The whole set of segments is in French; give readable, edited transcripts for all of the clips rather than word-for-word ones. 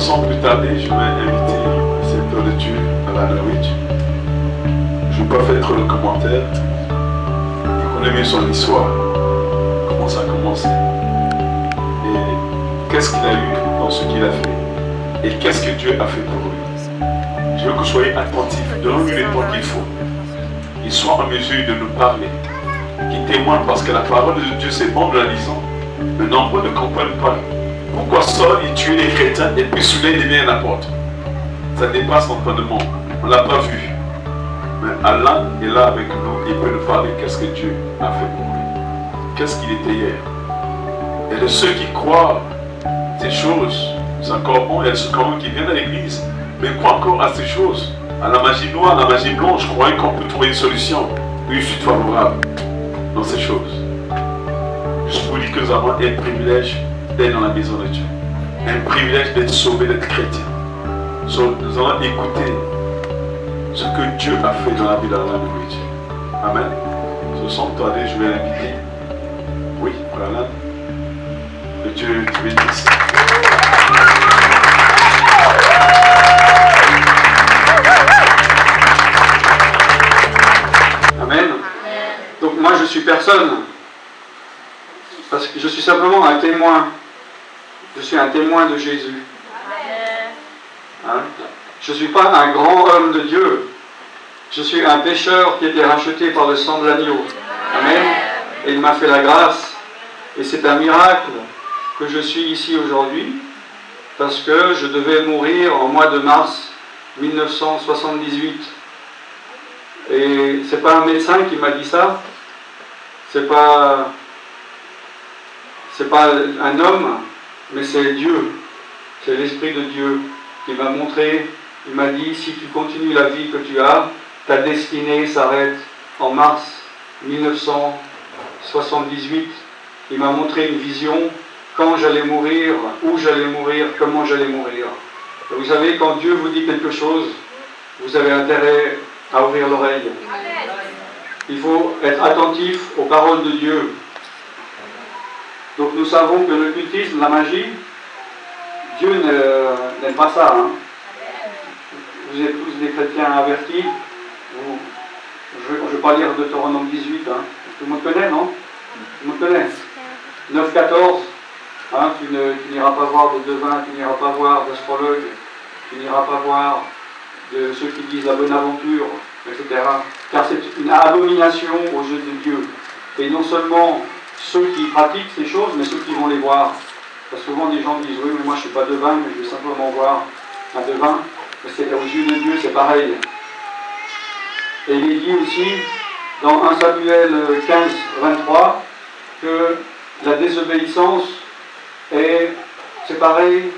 sans plus tarder, je vais inviter le serviteur de Dieu à la Norwich. Je ne vais pas faire le commentaire. Il connaît mieux son histoire, comment ça a commencé. Et qu'est-ce qu'il a eu dans ce qu'il a fait. Et qu'est-ce que Dieu a fait pour lui. Je veux que vous soyez attentifs. Donnons-lui le temps qu'il faut. Il soit en mesure de nous parler. Qui témoigne parce que la parole de Dieu, c'est bon de la lisant. Mais nombreux ne comprennent pas. Pourquoi Saul il tue les chrétiens et puis celui-là il devient un apôtre? Ça dépasse l'entendement. On ne l'a pas vu. Mais Allah est là avec nous. Il peut nous parler qu'est-ce que Dieu a fait pour lui. Qu'est-ce qu'il était hier. Et de ceux qui croient ces choses, c'est encore bon. Il y a ceux quand même qui viennent à l'église, mais croient encore à ces choses. À la magie noire, à la magie blanche, je croyais qu'on peut trouver une solution, une suite favorable dans ces choses. Je vous dis que nous avons un privilège d'être dans la maison de Dieu. Un privilège d'être sauvé, d'être chrétien. Nous allons écouter ce que Dieu a fait dans la vie de la Norwich. Amen. Ce sont attendez, je vais l'inviter. Oui, voilà. Que Dieu te bénisse. Amen. Donc moi je suis personne. Parce que je suis simplement un témoin. Je suis un témoin de Jésus. Hein? Je ne suis pas un grand homme de Dieu. Je suis un pécheur qui a été racheté par le sang de l'agneau. Amen. Et il m'a fait la grâce. Et c'est un miracle que je suis ici aujourd'hui. Parce que je devais mourir en mois de mars 1978. Et c'est pas un médecin qui m'a dit ça. C'est pas un homme, mais c'est Dieu. C'est l'Esprit de Dieu qui m'a montré. Il m'a dit, si tu continues la vie que tu as, ta destinée s'arrête en mars 1978. Il m'a montré une vision, quand j'allais mourir, où j'allais mourir, comment j'allais mourir. Et vous savez, quand Dieu vous dit quelque chose, vous avez intérêt à ouvrir l'oreille. Il faut être attentif aux paroles de Dieu. Donc nous savons que l'occultisme, la magie, Dieu n'aime pas ça. Hein. Vous êtes tous des chrétiens avertis. Je ne vais pas lire Deutéronome 18. Hein. Tout le monde connaît, non? Tout le monde connaît. 9,14. Hein, tu n'iras pas voir de devins, tu n'iras pas voir d'astrologues, tu n'iras pas voir de ceux qui disent la bonne aventure, etc. Car c'est une abomination aux yeux de Dieu. Et non seulement ceux qui pratiquent ces choses, mais ceux qui vont les voir. Parce que souvent des gens disent, oui, mais moi je ne suis pas devin, mais je vais simplement voir un devin. Mais aux yeux de Dieu, c'est pareil. Et il est dit aussi, dans 1 Samuel 15, 23, que la désobéissance c'est pareil,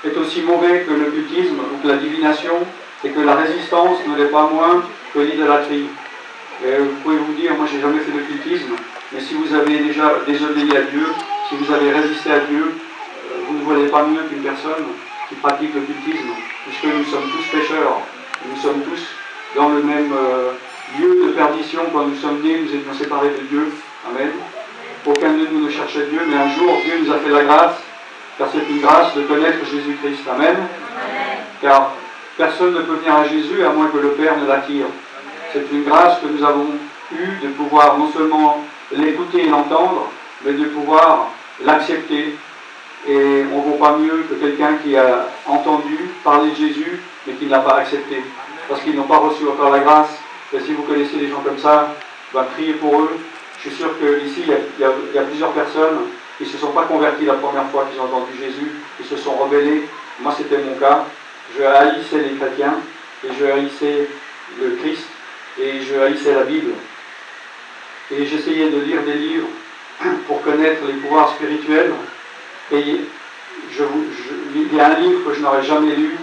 est aussi mauvais que l'occultisme ou que la divination, et que la résistance ne l'est pas moins que l'idolâtrie. Et vous pouvez vous dire, moi j'ai jamais fait d'occultisme, mais si vous avez déjà désobéi à Dieu, si vous avez résisté à Dieu, vous ne valez pas mieux qu'une personne qui pratique l'occultisme, puisque nous sommes tous pécheurs, nous sommes tous dans le même lieu de perdition. Quand nous sommes nés, nous étions séparés de Dieu. Amen. Aucun de nous ne cherchait Dieu, mais un jour Dieu nous a fait la grâce, car c'est une grâce de connaître Jésus-Christ. Amen. Car personne ne peut venir à Jésus à moins que le Père ne l'attire. C'est une grâce que nous avons eue de pouvoir non seulement l'écouter et l'entendre, mais de pouvoir l'accepter. Et on ne vaut pas mieux que quelqu'un qui a entendu parler de Jésus, mais qui ne l'a pas accepté. Parce qu'ils n'ont pas reçu encore la grâce. Et si vous connaissez des gens comme ça, priez pour eux. Je suis sûr qu'ici, il y a plusieurs personnes qui ne se sont pas converties la première fois qu'ils ont entendu Jésus, qui se sont rebellés. Moi, c'était mon cas. Je haïssais les chrétiens, et je haïssais le Christ, et je haïssais la Bible. Et j'essayais de lire des livres pour connaître les pouvoirs spirituels. Et il y a un livre que je n'aurais jamais lu.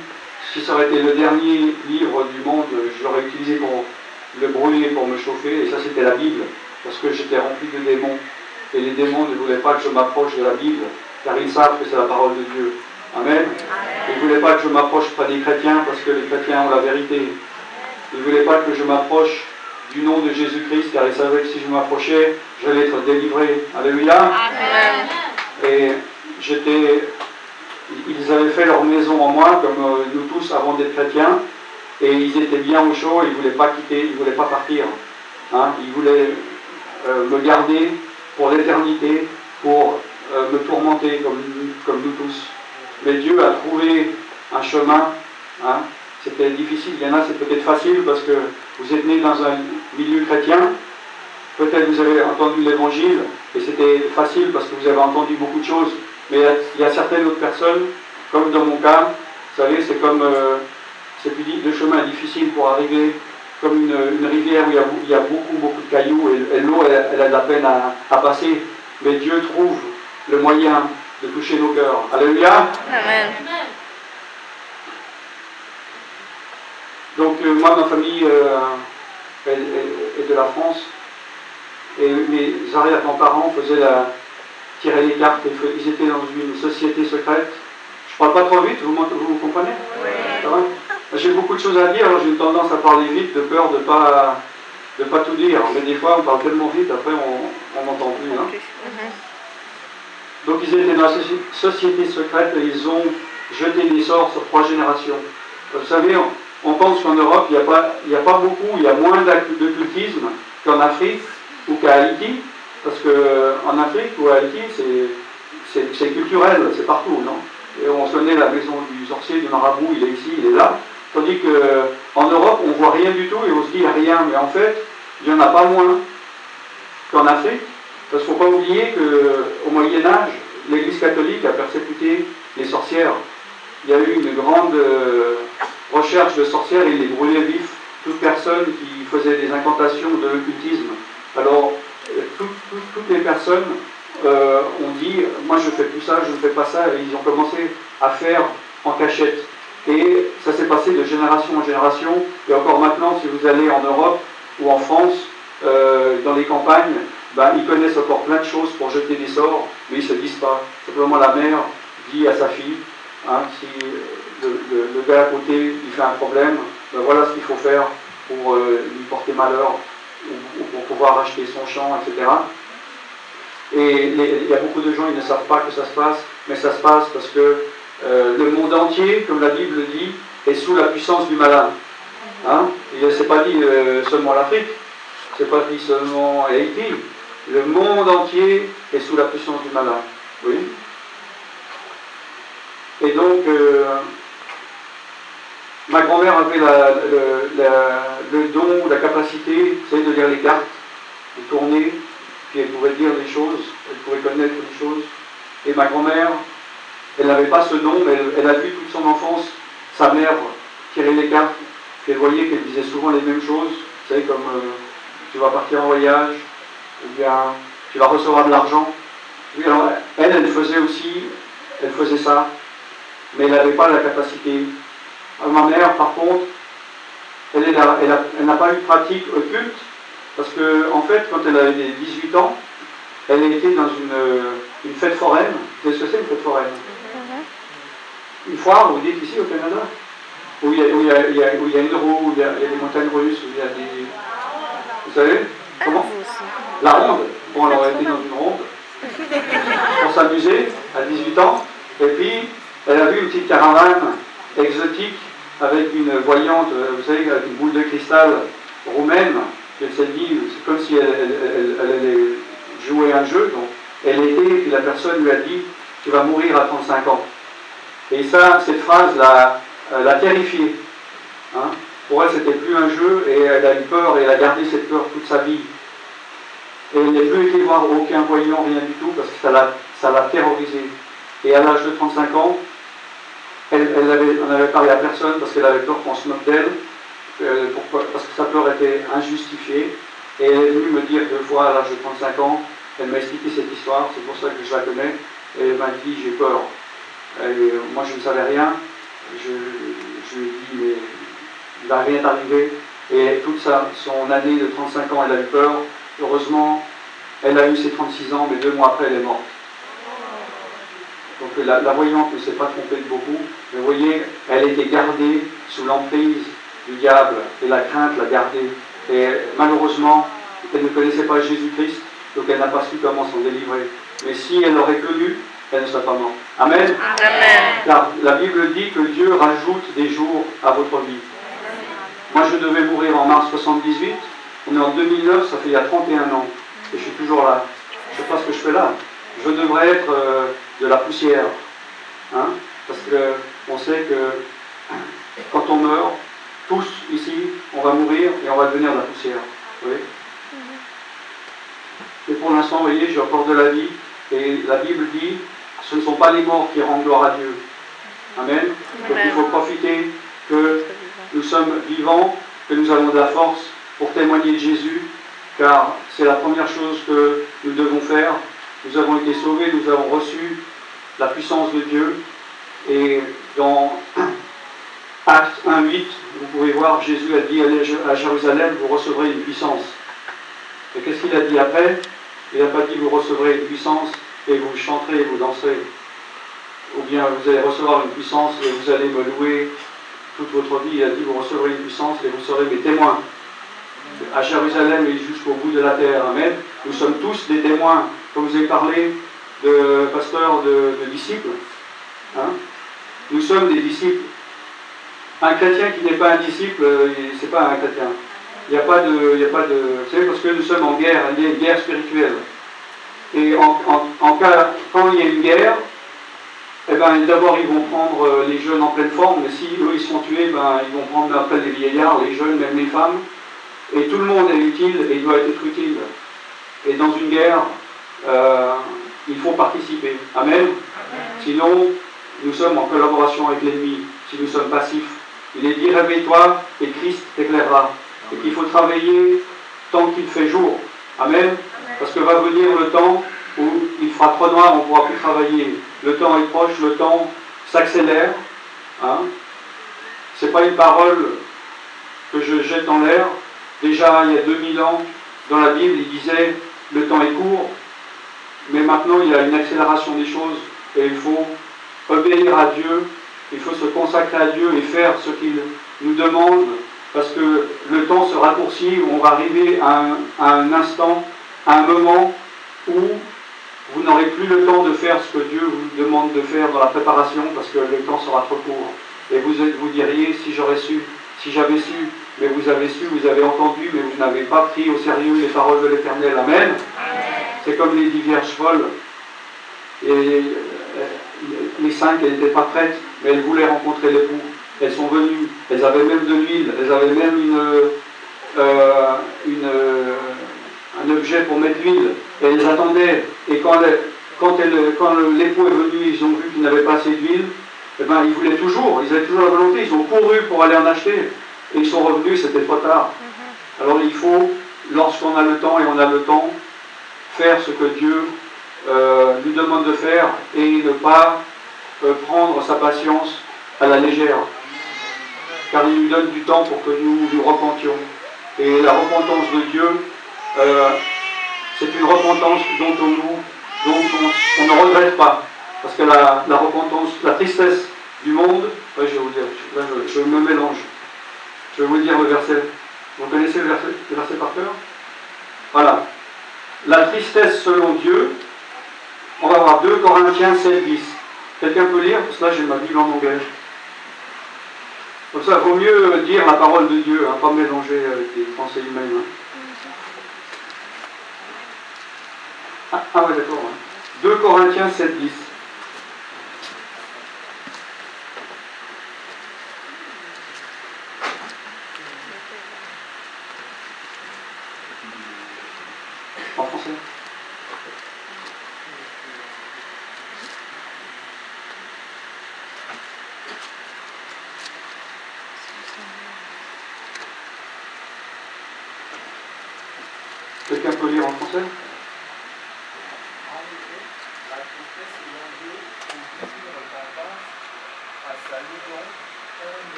Si ça aurait été le dernier livre du monde, je l'aurais utilisé pour le brûler, pour me chauffer. Et ça, c'était la Bible, parce que j'étais rempli de démons. Et les démons ne voulaient pas que je m'approche de la Bible, car ils savent que c'est la parole de Dieu. Amen. Ils ne voulaient pas que je m'approche pas des chrétiens, parce que les chrétiens ont la vérité. Ils ne voulaient pas que je m'approche du nom de Jésus-Christ, car ils savaient que si je m'approchais, j'allais être délivré. Alléluia. Amen. Et j'étais ils avaient fait leur maison en moi, comme nous tous avant d'être chrétiens, et ils étaient bien au chaud, ils ne voulaient pas quitter, ils ne voulaient pas partir. Hein, ils voulaient me garder pour l'éternité, pour me tourmenter comme nous tous. Mais Dieu a trouvé un chemin. Hein, c'était difficile, il y en a, c'est peut-être facile parce que vous êtes né dans un milieu chrétien, peut-être vous avez entendu l'évangile, et c'était facile parce que vous avez entendu beaucoup de choses. Mais il y a certaines autres personnes, comme dans mon cas, vous savez, c'est comme, le chemin est difficile pour arriver, comme une rivière où il y a beaucoup de cailloux, et l'eau, elle a de la peine à passer. Mais Dieu trouve le moyen de toucher nos cœurs. Alléluia. Amen. Donc moi, ma famille est de la France, et mes arrière-grands-parents tiraient les cartes, ils étaient dans une société secrète. Je ne parle pas trop vite, vous comprenez? Oui. Ça va? J'ai beaucoup de choses à dire, alors j'ai une tendance à parler vite, de peur de pas tout dire. Mais des fois, on parle tellement vite, après on n'entend plus. Hein. Donc ils étaient dans la société secrète et ils ont jeté des sorts sur 3 générations. Vous savez, on pense qu'en Europe, il n'y a pas beaucoup, il y a moins d'occultisme qu'en Afrique ou qu'à Haïti, parce qu'en Afrique ou à Haïti, c'est culturel, c'est partout, non? Et on connaît la maison du sorcier, du marabout, il est ici, il est là. Tandis qu'en Europe, on ne voit rien du tout et on se dit rien. Mais en fait, il n'y en a pas moins qu'en Afrique. Parce qu'il ne faut pas oublier qu'au Moyen-Âge, l'Église catholique a persécuté les sorcières. Il y a eu une grande recherche de sorcières et ils les brûlaient vifs. Toute personne qui faisait des incantations de l'occultisme. Alors, toutes les personnes ont dit, moi je ne fais plus ça, je ne fais pas ça, et ils ont commencé à faire en cachette. Et ça s'est passé de génération en génération, et encore maintenant, si vous allez en Europe ou en France, dans les campagnes, ils connaissent encore plein de choses pour jeter des sorts, mais ils ne se disent pas. Simplement la mère dit à sa fille, hein, si le gars à côté lui fait un problème, voilà ce qu'il faut faire pour lui porter malheur, ou pour pouvoir acheter son champ, etc. Et il y a beaucoup de gens, ils ne savent pas que ça se passe, mais ça se passe parce que le monde entier, comme la Bible dit, est sous la puissance du malin. Hein? Ce n'est pas dit seulement l'Afrique, ce n'est pas dit seulement Haïti. Le monde entier est sous la puissance du malin. Oui. Et donc, ma grand-mère avait le don, la capacité, vous savez, de lire les cartes, de tourner, puis elle pouvait dire des choses, elle pouvait connaître des choses. Et ma grand-mère, elle n'avait pas ce don, mais elle a vu toute son enfance sa mère tirer les cartes, puis elle voyait qu'elle disait souvent les mêmes choses, vous savez, comme tu vas partir en voyage, ou bien tu vas recevoir de l'argent. Oui, alors elle faisait aussi, elle faisait ça, mais elle n'avait pas la capacité. Ma mère, par contre, elle n'a pas eu de pratique occulte, parce que, en fait, quand elle avait 18 ans, elle était dans une fête foraine. Vous savez ce que c'est, une fête foraine? Une foire, vous dites ici au Canada, où il y a une roue, où il y a des montagnes russes, où il y a des... Vous savez? Comment? La ronde. Bon, elle aurait été dans une ronde pour s'amuser à 18 ans. Et puis, elle a vu une petite caravane exotique avec une voyante, vous savez, avec une boule de cristal roumaine. Elle s'est dit, c'est comme si elle allait jouer un jeu. Donc, elle était, et puis la personne lui a dit, tu vas mourir à 35 ans. Et ça, cette phrase l'a terrifiée. Hein? Pour elle, c'était plus un jeu, et elle a eu peur, et elle a gardé cette peur toute sa vie. Et elle n'a plus été voir aucun voyant, rien du tout, parce que ça l'a terrorisée. Et à l'âge de 35 ans, on n'avait parlé à personne parce qu'elle avait peur qu'on se moque d'elle, parce que sa peur était injustifiée. Et elle est venue me dire 2 fois à l'âge de 35 ans, elle m'a expliqué cette histoire, c'est pour ça que je la connais, et elle m'a dit j'ai peur. Et moi je ne savais rien, je lui ai dit mais il va rien t'arriver. Et toute son année de 35 ans, elle a eu peur. Heureusement, elle a eu ses 36 ans, mais 2 mois après, elle est morte. Donc la voyante ne s'est pas trompée de beaucoup, mais vous voyez, elle était gardée sous l'emprise du diable, et la crainte l'a gardée. Et malheureusement, elle ne connaissait pas Jésus-Christ, donc elle n'a pas su comment s'en délivrer. Mais si elle aurait connu, elle ne serait pas morte. Amen. Amen. Car la Bible dit que Dieu rajoute des jours à votre vie. Moi, je devais mourir en mars 78. On est en 2009, ça fait il y a 31 ans. Et je suis toujours là. Je ne sais pas ce que je fais là. Je devrais être de la poussière. Hein? Parce qu'on sait que quand on meurt, tous ici, on va mourir et on va devenir de la poussière. Vous voyez? Et pour l'instant, vous voyez, j'ai encore de la vie. Et la Bible dit, ce ne sont pas les morts qui rendent gloire à Dieu. Amen. Donc il faut profiter que nous sommes vivants, que nous avons de la force pour témoigner de Jésus, car c'est la première chose que nous devons faire. Nous avons été sauvés, nous avons reçu la puissance de Dieu. Et dans Actes 1:8, vous pouvez voir, Jésus a dit, allez à Jérusalem, vous recevrez une puissance. Et qu'est-ce qu'il a dit après? Il n'a pas dit, vous recevrez une puissance et vous chanterez et vous danserez. Ou bien vous allez recevoir une puissance et vous allez me louer toute votre vie. Il a dit, vous recevrez une puissance et vous serez mes témoins. À Jérusalem et jusqu'au bout de la terre. Amen. Nous sommes tous des témoins. Comme vous avez parlé de pasteurs, de disciples. Hein? Nous sommes des disciples. Un chrétien qui n'est pas un disciple, c'est pas un chrétien. Il n'y a pas de... Vous savez, parce que nous sommes en guerre, il y a une guerre spirituelle. Et quand il y a une guerre, eh ben, d'abord ils vont prendre les jeunes en pleine forme, mais si eux ils sont tués, ben, ils vont prendre après les vieillards, les jeunes, même les femmes. Et tout le monde est utile et il doit être utile. Et dans une guerre, il faut participer. Amen. Sinon, nous sommes en collaboration avec l'ennemi. Si nous sommes passifs, il est dit, réveille-toi et Christ t'éclairera. Et qu'il faut travailler tant qu'il fait jour. Amen. Parce que va venir le temps où il fera trop noir, on ne pourra plus travailler. Le temps est proche, le temps s'accélère. Hein? Ce n'est pas une parole que je jette dans l'air. Déjà, il y a 2000 ans, dans la Bible, il disait, le temps est court, mais maintenant il y a une accélération des choses, et il faut obéir à Dieu, il faut se consacrer à Dieu et faire ce qu'il nous demande, parce que le temps se raccourcit, on va arriver à un instant, à un moment où vous n'aurez plus le temps de faire ce que Dieu vous demande de faire dans la préparation, parce que le temps sera trop court. Et vous diriez, si j'avais su, mais vous avez su, vous avez entendu, mais vous n'avez pas pris au sérieux les paroles de l'Éternel. Amen. C'est comme les 10 vierges folles. Et les 5, elles n'étaient pas prêtes, mais elles voulaient rencontrer l'époux. Elles sont venues, elles avaient même de l'huile, elles avaient même un objet pour mettre l'huile. Et elles attendaient. Et quand l'époux est venu, ils ont vu qu'il n'avait pas assez d'huile, eh ben, ils voulaient toujours, ils avaient toujours la volonté, ils ont couru pour aller en acheter. Et ils sont revenus, c'était trop tard. Alors il faut, lorsqu'on a le temps, et on a le temps, faire ce que Dieu nous demande de faire et ne pas prendre sa patience à la légère. Car il nous donne du temps pour que nous nous repentions. Et la repentance de Dieu, c'est une repentance dont on ne regrette pas. Parce que la repentance, la tristesse du monde, je vais vous dire, là je me mélange. Je vais vous dire le verset. Vous connaissez le verset par cœur? Voilà. La tristesse selon Dieu, on va voir 2 Corinthiens 7:10. Quelqu'un peut lire? Parce que là j'ai ma Bible en anglais. Comme ça, il vaut mieux dire la parole de Dieu, hein, pas mélanger avec des pensées humaines. Hein. Ah ouais, d'accord. Hein. 2 Corinthiens 7:10. En français. Quelqu'un peut lire en français?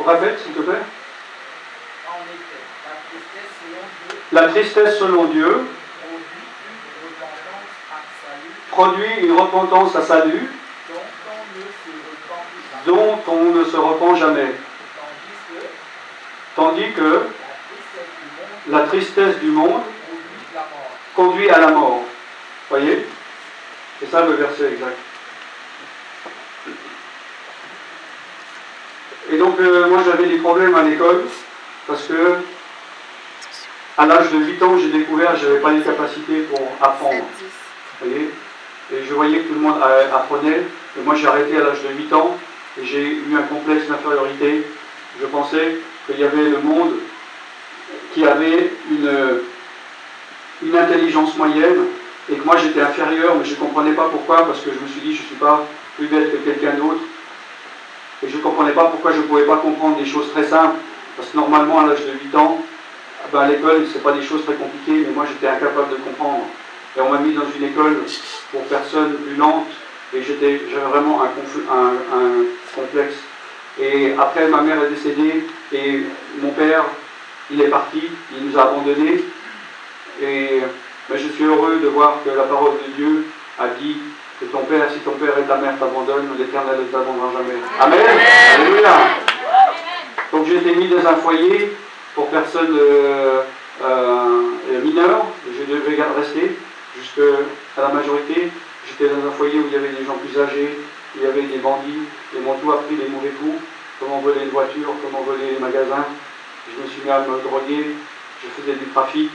Répète, s'il te plaît. La tristesse selon Dieu produit une repentance à salut dont on ne se repent jamais. Tandis que la tristesse du monde conduit à la mort. Voyez? C'est ça le verset exact. Et donc, moi j'avais des problèmes à l'école, parce que à l'âge de 8 ans, j'ai découvert que je n'avais pas les capacités pour apprendre. Vous voyez? Et je voyais que tout le monde apprenait, et moi j'ai arrêté à l'âge de 8 ans, et j'ai eu un complexe d'infériorité. Je pensais qu'il y avait le monde qui avait une intelligence moyenne, et que moi j'étais inférieur, mais je ne comprenais pas pourquoi, parce que je me suis dit, je ne suis pas plus bête que quelqu'un d'autre, et je ne comprenais pas pourquoi je ne pouvais pas comprendre des choses très simples, parce que normalement à l'âge de 8 ans, ben, à l'école, ce n'est pas des choses très compliquées, mais moi j'étais incapable de comprendre. Et on m'a mis dans une école pour personnes plus lentes, et j'avais vraiment un complexe. Et après, ma mère est décédée, et mon père, il est parti, il nous a abandonnés. Et ben, je suis heureux de voir que la parole de Dieu a dit que ton père, si ton père et ta mère t'abandonnent, l'Éternel ne t'abandonnera jamais. Amen. Alléluia. Donc j'ai été mis dans un foyer pour personnes mineures. Je devais rester jusqu'à la majorité. J'étais dans un foyer où il y avait des gens plus âgés, il y avait des bandits, ils m'ont tout appris, les mauvais coups, comment voler une voiture, comment voler les magasins. Je me suis mis à me droguer, je faisais du trafic,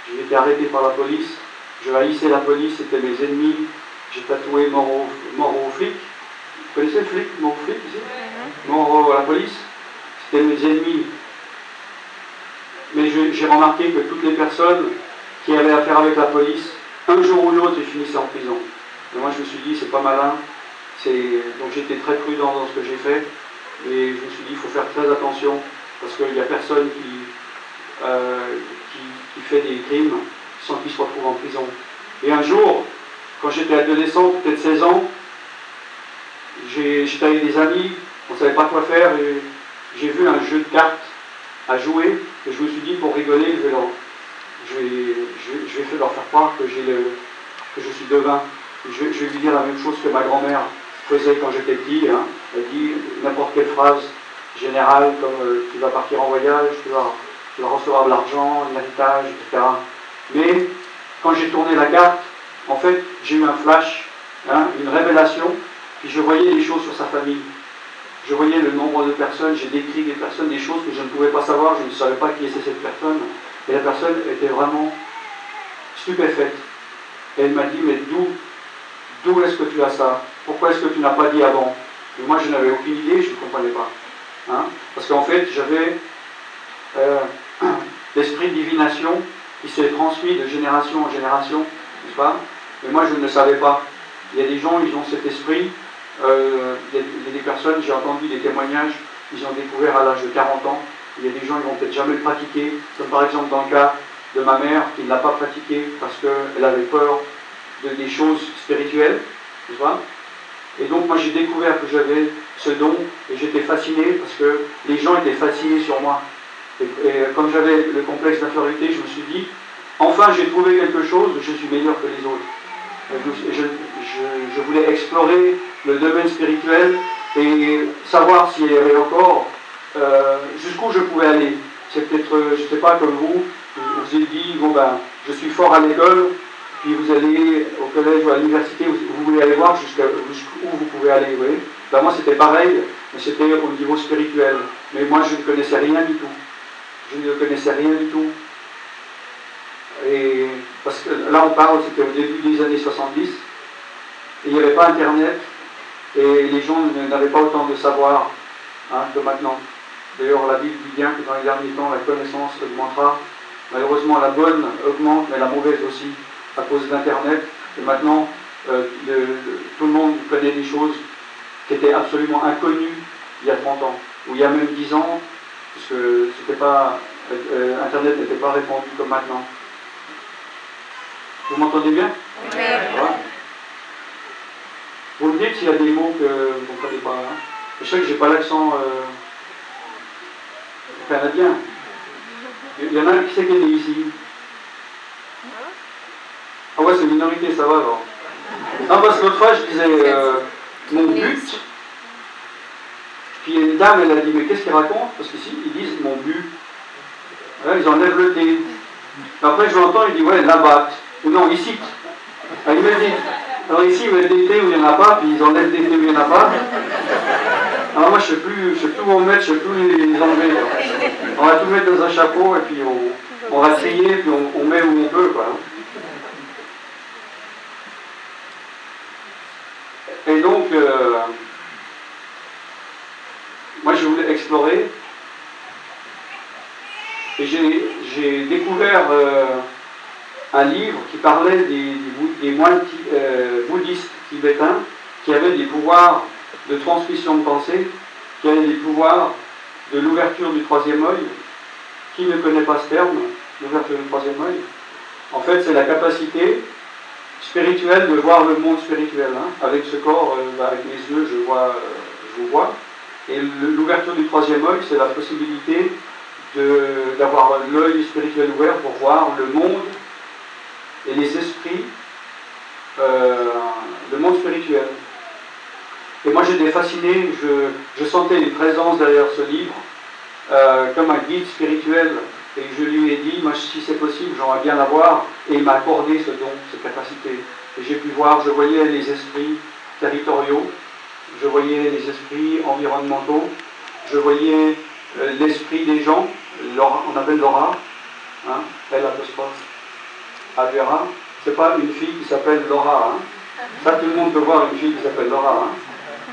j'ai été arrêté par la police, je haïssais la police, c'était mes ennemis, j'ai tatoué mort aux flics. Vous connaissez le flic, mort aux flics ici? Mort à la police, c'était mes ennemis. Mais j'ai remarqué que toutes les personnes qui avaient affaire avec la police, un jour ou l'autre, ils finissaient en prison. Et moi, je me suis dit, c'est pas malin. Donc j'étais très prudent dans ce que j'ai fait. Et je me suis dit, il faut faire très attention, parce qu'il n'y a personne qui fait des crimes sans qu'il se retrouve en prison. Et un jour, quand j'étais adolescent, peut-être 16 ans, j'étais avec des amis, on ne savait pas quoi faire, et j'ai vu un jeu de cartes à jouer, et je me suis dit, pour rigoler, je vais leur faire croire que je suis devin. Je vais lui dire la même chose que ma grand-mère faisait quand j'étais petit. Hein. Elle dit n'importe quelle phrase générale, comme tu vas partir en voyage, tu vas recevoir de l'argent, un héritage, etc. Mais quand j'ai tourné la carte, en fait, j'ai eu un flash, hein, une révélation, puis je voyais les choses sur sa famille. Je voyais le nombre de personnes, j'ai décrit des personnes, des choses que je ne pouvais pas savoir, je ne savais pas qui était cette personne. Et la personne était vraiment stupéfaite. Et elle m'a dit, mais d'où est-ce que tu as ça? Pourquoi est-ce que tu n'as pas dit avant? Et moi, je n'avais aucune idée, je ne comprenais pas. Hein? Parce qu'en fait, j'avais l'esprit de divination qui s'est transmis de génération en génération, n'est-ce pas? Mais moi, je ne le savais pas. Il y a des gens, ils ont cet esprit. Il y a des personnes, j'ai entendu des témoignages, ils ont découvert à l'âge de 40 ans. Il y a des gens qui vont peut-être jamais le pratiquer, comme par exemple dans le cas de ma mère qui ne l'a pas pratiqué parce qu'elle avait peur des choses spirituelles, tu vois. Et donc moi j'ai découvert que j'avais ce don et j'étais fasciné parce que les gens étaient fascinés sur moi. Et comme j'avais le complexe d'infériorité, je me suis dit, enfin j'ai trouvé quelque chose, je suis meilleur que les autres. Je voulais explorer le domaine spirituel et savoir s'il y avait encore jusqu'où je pouvais aller. C'est peut-être, je ne sais pas, comme vous avez dit, bon ben, je suis fort à l'école, puis vous allez au collège ou à l'université, vous voulez aller voir jusqu'où vous pouvez aller, vous voyez. Ben, moi c'était pareil, mais c'était au niveau spirituel. Mais moi je ne connaissais rien du tout. Je ne connaissais rien du tout. Et parce que là on parle, c'était au début des années 70, et il n'y avait pas Internet, et les gens n'avaient pas autant de savoir que maintenant. D'ailleurs la Bible dit bien que dans les derniers temps la connaissance augmentera. Malheureusement la bonne augmente, mais la mauvaise aussi, à cause d'Internet. Et maintenant tout le monde connaît des choses qui étaient absolument inconnues il y a 30 ans, ou il y a même 10 ans, parce que Internet n'était pas répandu comme maintenant. Vous m'entendez bien? Oui. Voilà. Vous me dites s'il y a des mots que vous ne comprenez pas. Hein. Je sais que je n'ai pas l'accent canadien. Il y en a un qui sait qui est né ici. Ah ouais, c'est une minorité, ça va alors. Non, parce que l'autre fois, je disais mon but. Puis une dame, elle a dit, mais qu'est-ce qu'ils racontent? Parce qu'ici, ils disent mon but. Là, ils enlèvent le T. Après, je l'entends, il dit, ouais, la batte. Ou non, ici. Ah, il me dit, Alors ici, ils mettent des thés où il n'y en a pas, puis ils enlèvent des thés où il n'y en a pas. Alors moi, je ne sais plus où on met, je ne sais plus les enlever. Quoi. On va tout mettre dans un chapeau, et puis on va trier, puis on met où on peut. Quoi. Et donc, moi, je voulais explorer. Et j'ai découvert un livre qui parlait des moines bouddhistes tibétains qui avaient des pouvoirs de transmission de pensée, qui avaient des pouvoirs de l'ouverture du troisième œil. Qui ne connaît pas ce terme, l'ouverture du troisième œil? En fait, c'est la capacité spirituelle de voir le monde spirituel. Hein. Avec ce corps, avec mes yeux, je vous vois. Et l'ouverture du troisième œil, c'est la possibilité d'avoir l'œil spirituel ouvert pour voir le monde et les esprits, le monde spirituel. Et moi j'étais fasciné, je sentais une présence derrière ce livre, comme un guide spirituel, et je lui ai dit, moi si c'est possible, j'aimerais bien l'avoir, et il m'a accordé ce don, cette capacité. Et j'ai pu voir, je voyais les esprits territoriaux, je voyais les esprits environnementaux, je voyais l'esprit des gens, on appelle Laura, hein, L apostrophe Avera. C'est pas une fille qui s'appelle Laura. Hein. Ça, tout le monde peut voir une fille qui s'appelle Laura. Hein.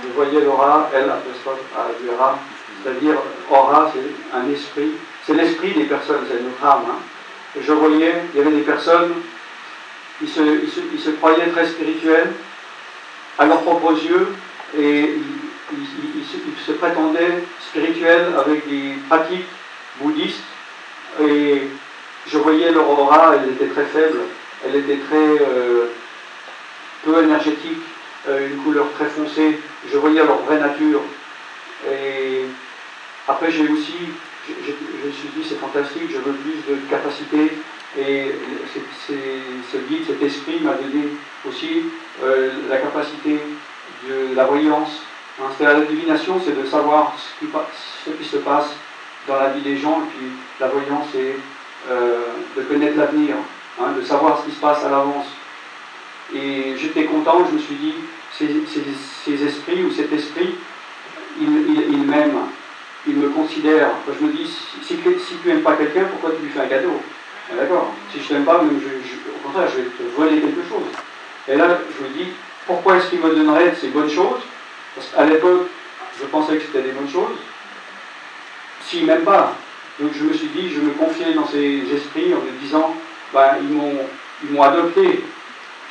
Vous voyez Laura, L apostrophe Avera, c'est-à-dire aura, c'est un esprit. C'est l'esprit des personnes, c'est notre âme. Hein. Et je voyais, il y avait des personnes, ils se croyaient très spirituels à leurs propres yeux et ils se prétendaient spirituels avec des pratiques bouddhistes. Et je voyais leur aura, elle était très faible, elle était très peu énergétique, une couleur très foncée. Je voyais leur vraie nature. Et après, je me suis dit, c'est fantastique, je veux plus de capacité. Et ce guide, cet esprit m'a donné aussi la capacité de la voyance. Hein, c'est-à-dire la divination, c'est de savoir ce qui se passe dans la vie des gens, et puis la voyance, c'est de connaître l'avenir, hein, de savoir ce qui se passe à l'avance. Et j'étais content, je me suis dit, ces esprits ou cet esprit, il m'aime, il me considère. Je me dis, si tu n'aimes pas quelqu'un, pourquoi tu lui fais un cadeau? D'accord. Si je ne t'aime pas, même au contraire, je vais te voler quelque chose. Et là, je me dis, pourquoi est-ce qu'il me donnerait ces bonnes choses? Parce qu'à l'époque, je pensais que c'était des bonnes choses. S'il ne m'aime pas. Donc je me suis dit, je me confiais dans ces esprits en me disant, ben, ils m'ont adopté.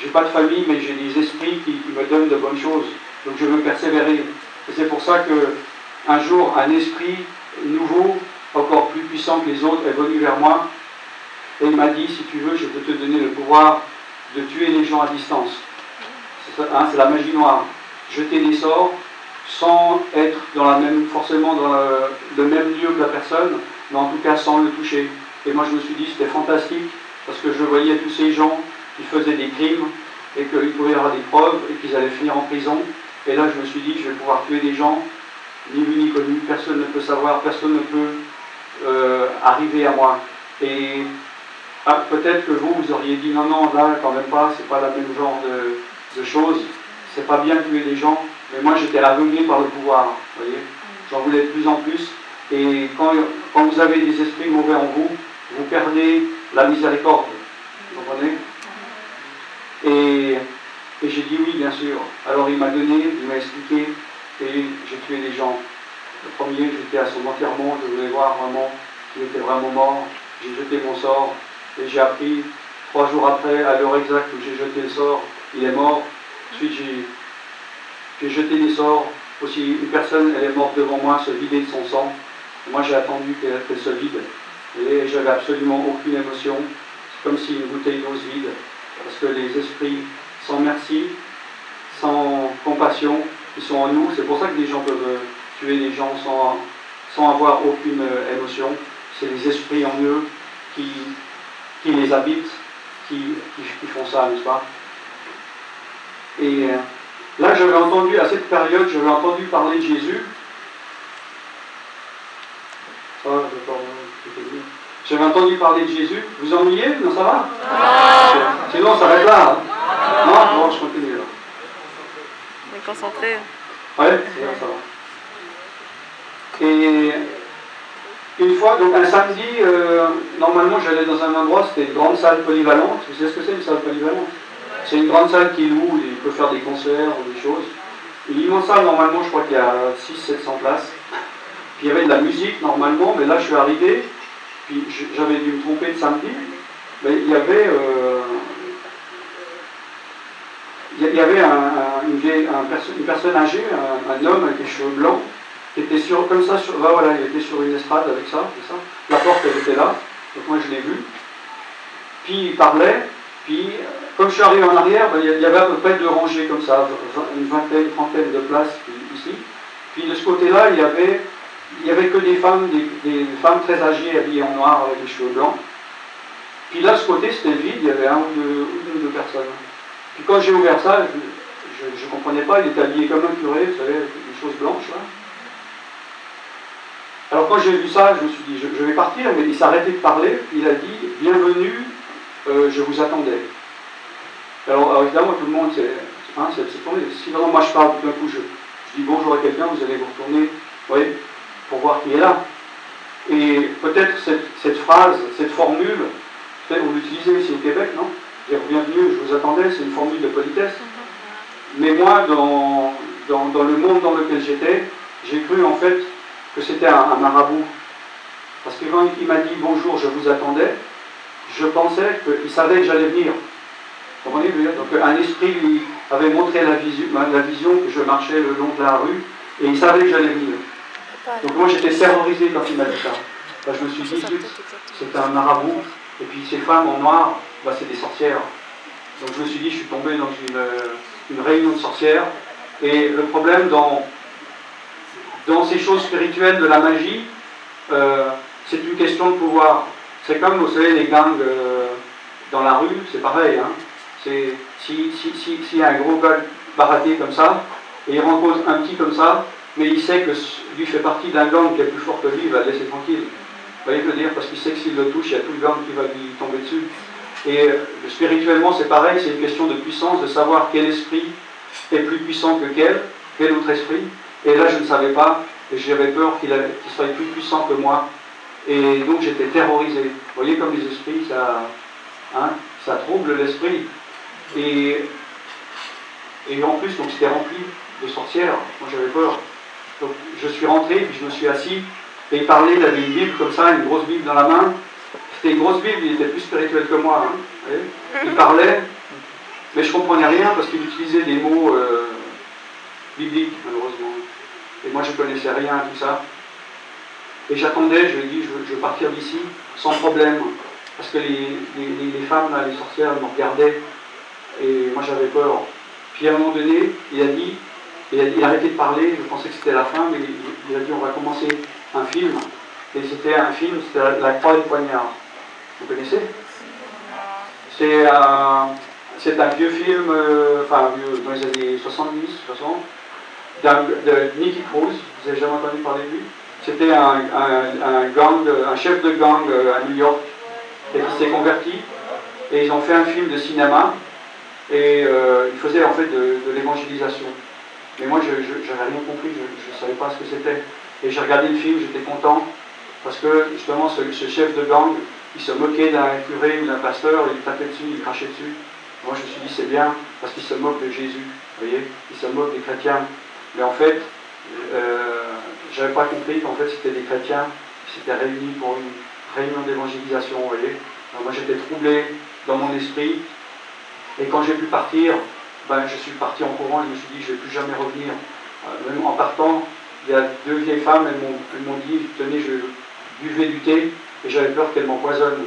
J'ai pas de famille, mais j'ai des esprits qui me donnent de bonnes choses. Donc je veux persévérer. Et c'est pour ça qu'un jour, un esprit nouveau, encore plus puissant que les autres, est venu vers moi. Et il m'a dit, si tu veux, je peux te donner le pouvoir de tuer les gens à distance. C'est la magie noire. Jeter des sorts sans être forcément dans le même lieu que la personne, mais en tout cas sans le toucher. Et moi je me suis dit, c'était fantastique, parce que je voyais tous ces gens qui faisaient des crimes, et qu'il pouvait y avoir des preuves, et qu'ils allaient finir en prison. Et là je me suis dit, je vais pouvoir tuer des gens, ni vu ni connu, personne ne peut savoir, personne ne peut arriver à moi. Et peut-être que vous auriez dit, non, là quand même pas, c'est pas le même genre de choses, c'est pas bien de tuer des gens, mais moi j'étais aveuglé par le pouvoir, vous voyez, j'en voulais de plus en plus, et quand vous avez des esprits mauvais en vous, vous perdez la miséricorde, vous comprenez? Et j'ai dit oui, bien sûr. Alors il m'a expliqué, et j'ai tué des gens. Le premier, j'étais à son enterrement, je voulais voir vraiment qu'il était vraiment mort, j'ai jeté mon sort, et j'ai appris 3 jours après, à l'heure exacte où j'ai jeté le sort, il est mort. Ensuite j'ai jeté des sorts, aussi une personne, elle est morte devant moi, se vider de son sang. Et moi j'ai attendu qu'elle se vide, et j'avais absolument aucune émotion. C'est comme si une bouteille d'eau se vide, parce que les esprits sans merci, sans compassion, ils sont en nous. C'est pour ça que les gens peuvent tuer des gens sans avoir aucune émotion. C'est les esprits en eux qui les habitent, qui font ça, n'est-ce pas? Et là, j'avais entendu, à cette période, j'avais entendu parler de Jésus. J'avais entendu parler de Jésus. Vous ennuyez? Non, ça va? Sinon, on s'arrête là. Hein? Non, je continue là. concentré. Ouais, ça va. Et une fois, donc un samedi, normalement j'allais dans un endroit, c'était une grande salle polyvalente. Vous savez ce que c'est une salle polyvalente? C'est une grande salle qui loue, il peut faire des concerts ou des choses. Une immense salle, normalement je crois qu'il y a 600-700 places. Puis il y avait de la musique normalement, mais là je suis arrivé, puis j'avais dû me tromper de samedi, mais il y avait une personne âgée, un homme avec les cheveux blancs, qui était comme ça, voilà, il était sur une estrade avec ça, c'est ça. La porte elle était là, donc moi je l'ai vu. Puis il parlait, puis comme je suis arrivé en arrière, il y avait à peu près 2 rangées comme ça, une vingtaine, trentaine de places ici. Puis de ce côté-là, il y avait que des femmes très âgées habillées en noir avec les cheveux blancs. Puis là, ce côté, c'était vide, il y avait une ou deux personnes. Puis quand j'ai ouvert ça, je ne comprenais pas, il était habillé comme un curé, vous savez, avec des choses blanches là. Alors quand j'ai vu ça, je me suis dit, je vais partir, mais il s'est arrêté de parler, puis il a dit, bienvenue, je vous attendais. Alors évidemment, tout le monde s'est tourné. Si vraiment moi je parle, tout d'un coup, je dis bonjour à quelqu'un, vous allez vous retourner, vous voyez, pour voir qui est là. Et peut-être cette phrase, cette formule, vous l'utilisez ici au Québec, non? Dire bienvenue, je vous attendais, c'est une formule de politesse. Mais moi, dans le monde dans lequel j'étais, j'ai cru en fait que c'était un marabout. Parce que quand il m'a dit bonjour, je vous attendais, je pensais qu'il savait que j'allais venir. Vous comprenez? Donc un esprit lui avait montré la vision que je marchais le long de la rue, et il savait que j'allais venir. Donc moi j'étais terrorisé quand il m'a dit ça. Je me suis dit, c'est un marabout, et puis ces femmes en noir, c'est des sorcières. Donc je me suis dit, je suis tombé dans une réunion de sorcières, et le problème dans ces choses spirituelles de la magie, c'est une question de pouvoir. C'est comme, vous savez, les gangs dans la rue, c'est pareil. Hein. S'il y a un gros gars baraté comme ça, et il rencontre un petit comme ça, mais il sait que lui fait partie d'un gang qui est plus fort que lui, il va le laisser tranquille. Vous voyez ce que je veux dire? Parce qu'il sait que s'il le touche, il y a tout le gang qui va lui tomber dessus. Et spirituellement, c'est pareil, c'est une question de puissance, de savoir quel esprit est plus puissant que quel autre esprit. Et là, je ne savais pas, et j'avais peur qu'il soit plus puissant que moi. Et donc, j'étais terrorisé. Vous voyez comme les esprits, ça trouble l'esprit. Et en plus, donc c'était rempli de sorcières. Moi, j'avais peur. Donc, je suis rentré, puis je me suis assis, et il parlait, il avait une Bible comme ça, une grosse Bible dans la main. C'était une grosse Bible, il était plus spirituel que moi. Hein. Il parlait, mais je ne comprenais rien parce qu'il utilisait des mots bibliques, malheureusement. Et moi, je ne connaissais rien à tout ça. Et j'attendais, je lui ai dit, je veux partir d'ici sans problème. Parce que les femmes, là, les sorcières, elles me regardaient. Et moi, j'avais peur. Puis à un moment donné, il a arrêté de parler, je pensais que c'était la fin, mais il a dit, on va commencer un film. Et c'était un film, c'était La Croix et le Poignard. Vous connaissez? C'est un vieux film, vieux, dans les années 70, 60, de Nicky Cruz. Vous n'avez jamais entendu parler de lui? C'était un chef de gang à New York, et qui s'est converti. Et ils ont fait un film de cinéma, et il faisait en fait de l'évangélisation. Mais moi, je n'avais rien compris, je ne savais pas ce que c'était. Et j'ai regardé le film, j'étais content, parce que justement, ce chef de gang, il se moquait d'un curé ou d'un pasteur, il tapait dessus, il crachait dessus. Moi, je me suis dit, c'est bien, parce qu'il se moque de Jésus, vous voyez, il se moque des chrétiens. Mais en fait, je n'avais pas compris qu'en fait, c'était des chrétiens qui s'étaient réunis pour une réunion d'évangélisation, vous voyez. Alors, moi, j'étais troublé dans mon esprit, et quand j'ai pu partir, je suis parti en courant, et je me suis dit, je ne vais plus jamais revenir. Même en partant, il y a 2 vieilles femmes, elles m'ont dit, tenez, je buvais du thé, et j'avais peur qu'elles m'empoisonnent.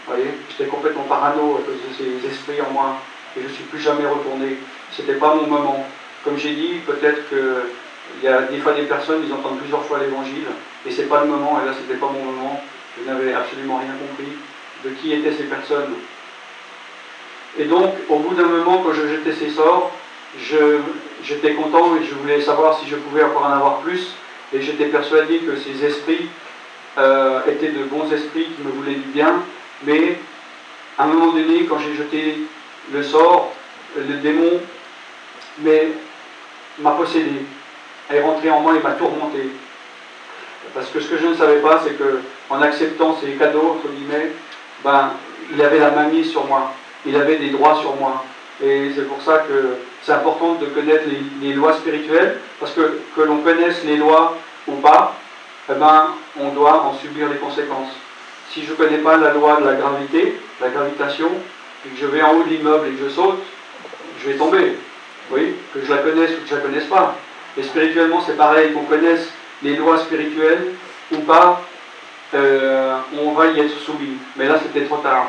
Vous voyez, j'étais complètement parano à cause de ces esprits en moi, et je ne suis plus jamais retourné. Ce n'était pas mon moment. Comme j'ai dit, peut-être qu'il y a des fois des personnes, ils entendent plusieurs fois l'évangile, et ce n'est pas le moment, et là, ce n'était pas mon moment. Je n'avais absolument rien compris de qui étaient ces personnes. Et donc, au bout d'un moment, quand je jetais ces sorts, j'étais content et je voulais savoir si je pouvais encore en avoir plus. Et j'étais persuadé que ces esprits étaient de bons esprits qui me voulaient du bien. Mais à un moment donné, quand j'ai jeté le sort, le démon, mais m'a possédé, est rentré en moi et m'a tourmenté. Parce que ce que je ne savais pas, c'est qu'en acceptant ces cadeaux, entre guillemets, ben, il avait la main mise sur moi, il avait des droits sur moi. Et c'est pour ça que c'est important de connaître les lois spirituelles, parce que l'on connaisse les lois ou pas, eh ben, on doit en subir les conséquences. Si je ne connais pas la loi de la gravité, la gravitation, et que je vais en haut de l'immeuble et que je saute, je vais tomber. Oui, que je la connaisse ou que je ne la connaisse pas. Et spirituellement, c'est pareil, qu'on connaisse les lois spirituelles ou pas, on va y être soumis. Mais là, c'était trop tard.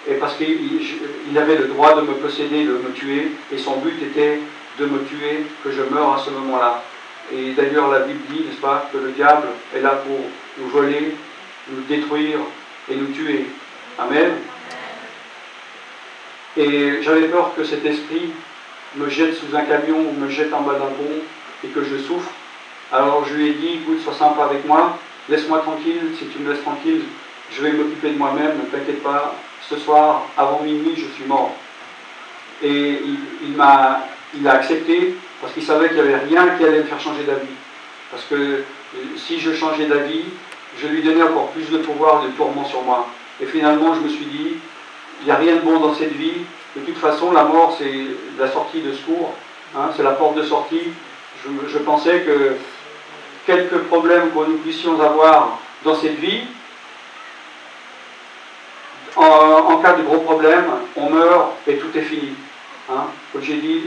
Et parce qu'il avait le droit de me posséder, de me tuer, et son but était de me tuer, que je meure à ce moment-là. Et d'ailleurs, la Bible dit, n'est-ce pas, que le diable est là pour nous voler, nous détruire et nous tuer. Amen. Et j'avais peur que cet esprit me jette sous un camion ou me jette en bas d'un pont et que je souffre. Alors je lui ai dit, écoute, sois sympa avec moi, laisse-moi tranquille, si tu me laisses tranquille, je vais m'occuper de moi-même, ne t'inquiète pas, ce soir, avant minuit, je suis mort. Et il a accepté, parce qu'il savait qu'il n'y avait rien qui allait me faire changer d'avis. Parce que si je changeais d'avis, je lui donnais encore plus de pouvoir et de tourment sur moi. Et finalement, je me suis dit, il n'y a rien de bon dans cette vie. De toute façon, la mort, c'est la sortie de secours. Hein, c'est la porte de sortie. Je pensais que quelques problèmes que nous puissions avoir dans cette vie, en cas de gros problème, on meurt et tout est fini. Hein, comme j'ai dit,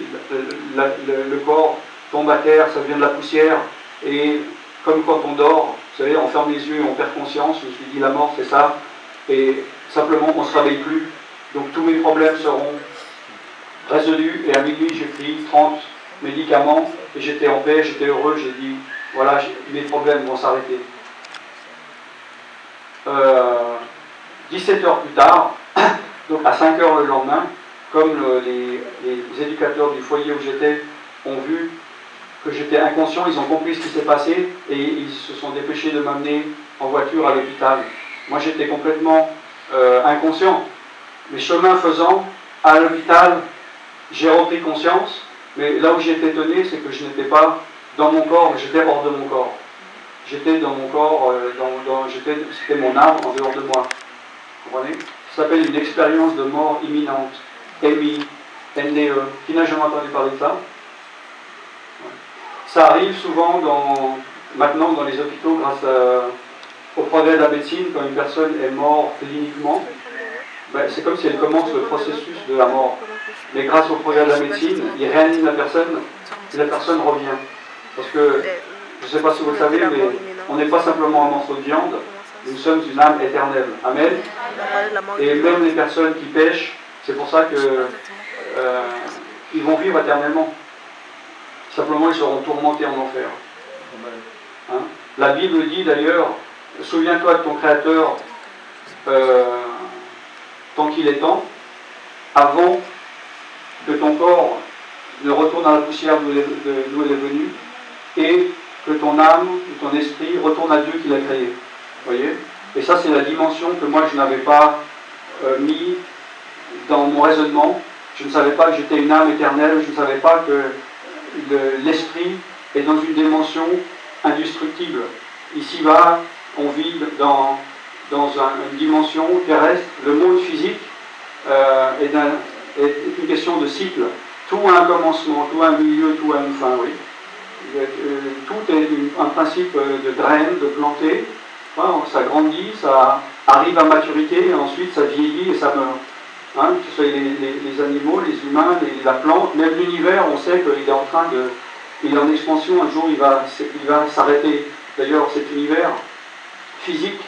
le corps tombe à terre, ça devient de la poussière. Et comme quand on dort, vous savez, on ferme les yeux et on perd conscience. Je me suis dit, la mort, c'est ça. Et simplement, on ne se réveille plus. Donc tous mes problèmes seront résolus. Et à minuit, j'ai pris 30 médicaments. Et j'étais en paix, j'étais heureux. J'ai dit, voilà, mes problèmes vont s'arrêter. 17 heures plus tard, donc à 5 heures le lendemain, comme les éducateurs du foyer où j'étais ont vu que j'étais inconscient, ils ont compris ce qui s'est passé et ils se sont dépêchés de m'amener en voiture à l'hôpital. Moi j'étais complètement inconscient. Mais chemin faisant, à l'hôpital, j'ai repris conscience, mais là où j'ai été étonné, c'est que je n'étais pas dans mon corps, mais j'étais hors de mon corps. J'étais dans mon corps, c'était mon âme en dehors de moi. Vous comprenez? Ça s'appelle une expérience de mort imminente. MI-NDE. Qui n'a jamais entendu parler de ça? Ça arrive souvent maintenant dans les hôpitaux grâce au progrès de la médecine. Quand une personne est morte cliniquement, ben, c'est comme si elle commence le processus de la mort. Mais grâce au progrès de la médecine, il réanime la personne et la personne revient. Parce que, je ne sais pas si vous le savez, mais on n'est pas simplement un morceau de viande, nous sommes une âme éternelle. Amen. Et même les personnes qui pêchent, c'est pour ça qu'ils vont vivre éternellement. Simplement, ils seront tourmentés en enfer. Hein? La Bible dit d'ailleurs, souviens-toi de ton Créateur tant qu'il est temps, avant que ton corps ne retourne à la poussière d'où il est venu, et que ton âme, ton esprit retourne à Dieu qui l'a créé. Vous voyez? Et ça, c'est la dimension que moi, je n'avais pas mis dans mon raisonnement. Je ne savais pas que j'étais une âme éternelle, je ne savais pas que l'esprit est dans une dimension indestructible. Ici-bas, on vit dans une dimension terrestre. Le monde physique est une question de cycle. Tout a un commencement, tout a un milieu, tout a une fin, oui. Tout est un principe de graine, de planter. Enfin, ça grandit, ça arrive à maturité, et ensuite ça vieillit et ça meurt. Hein, que ce soit les animaux, les humains, la plante, même l'univers, on sait qu'il est il est en expansion, un jour il va s'arrêter. D'ailleurs, cet univers physique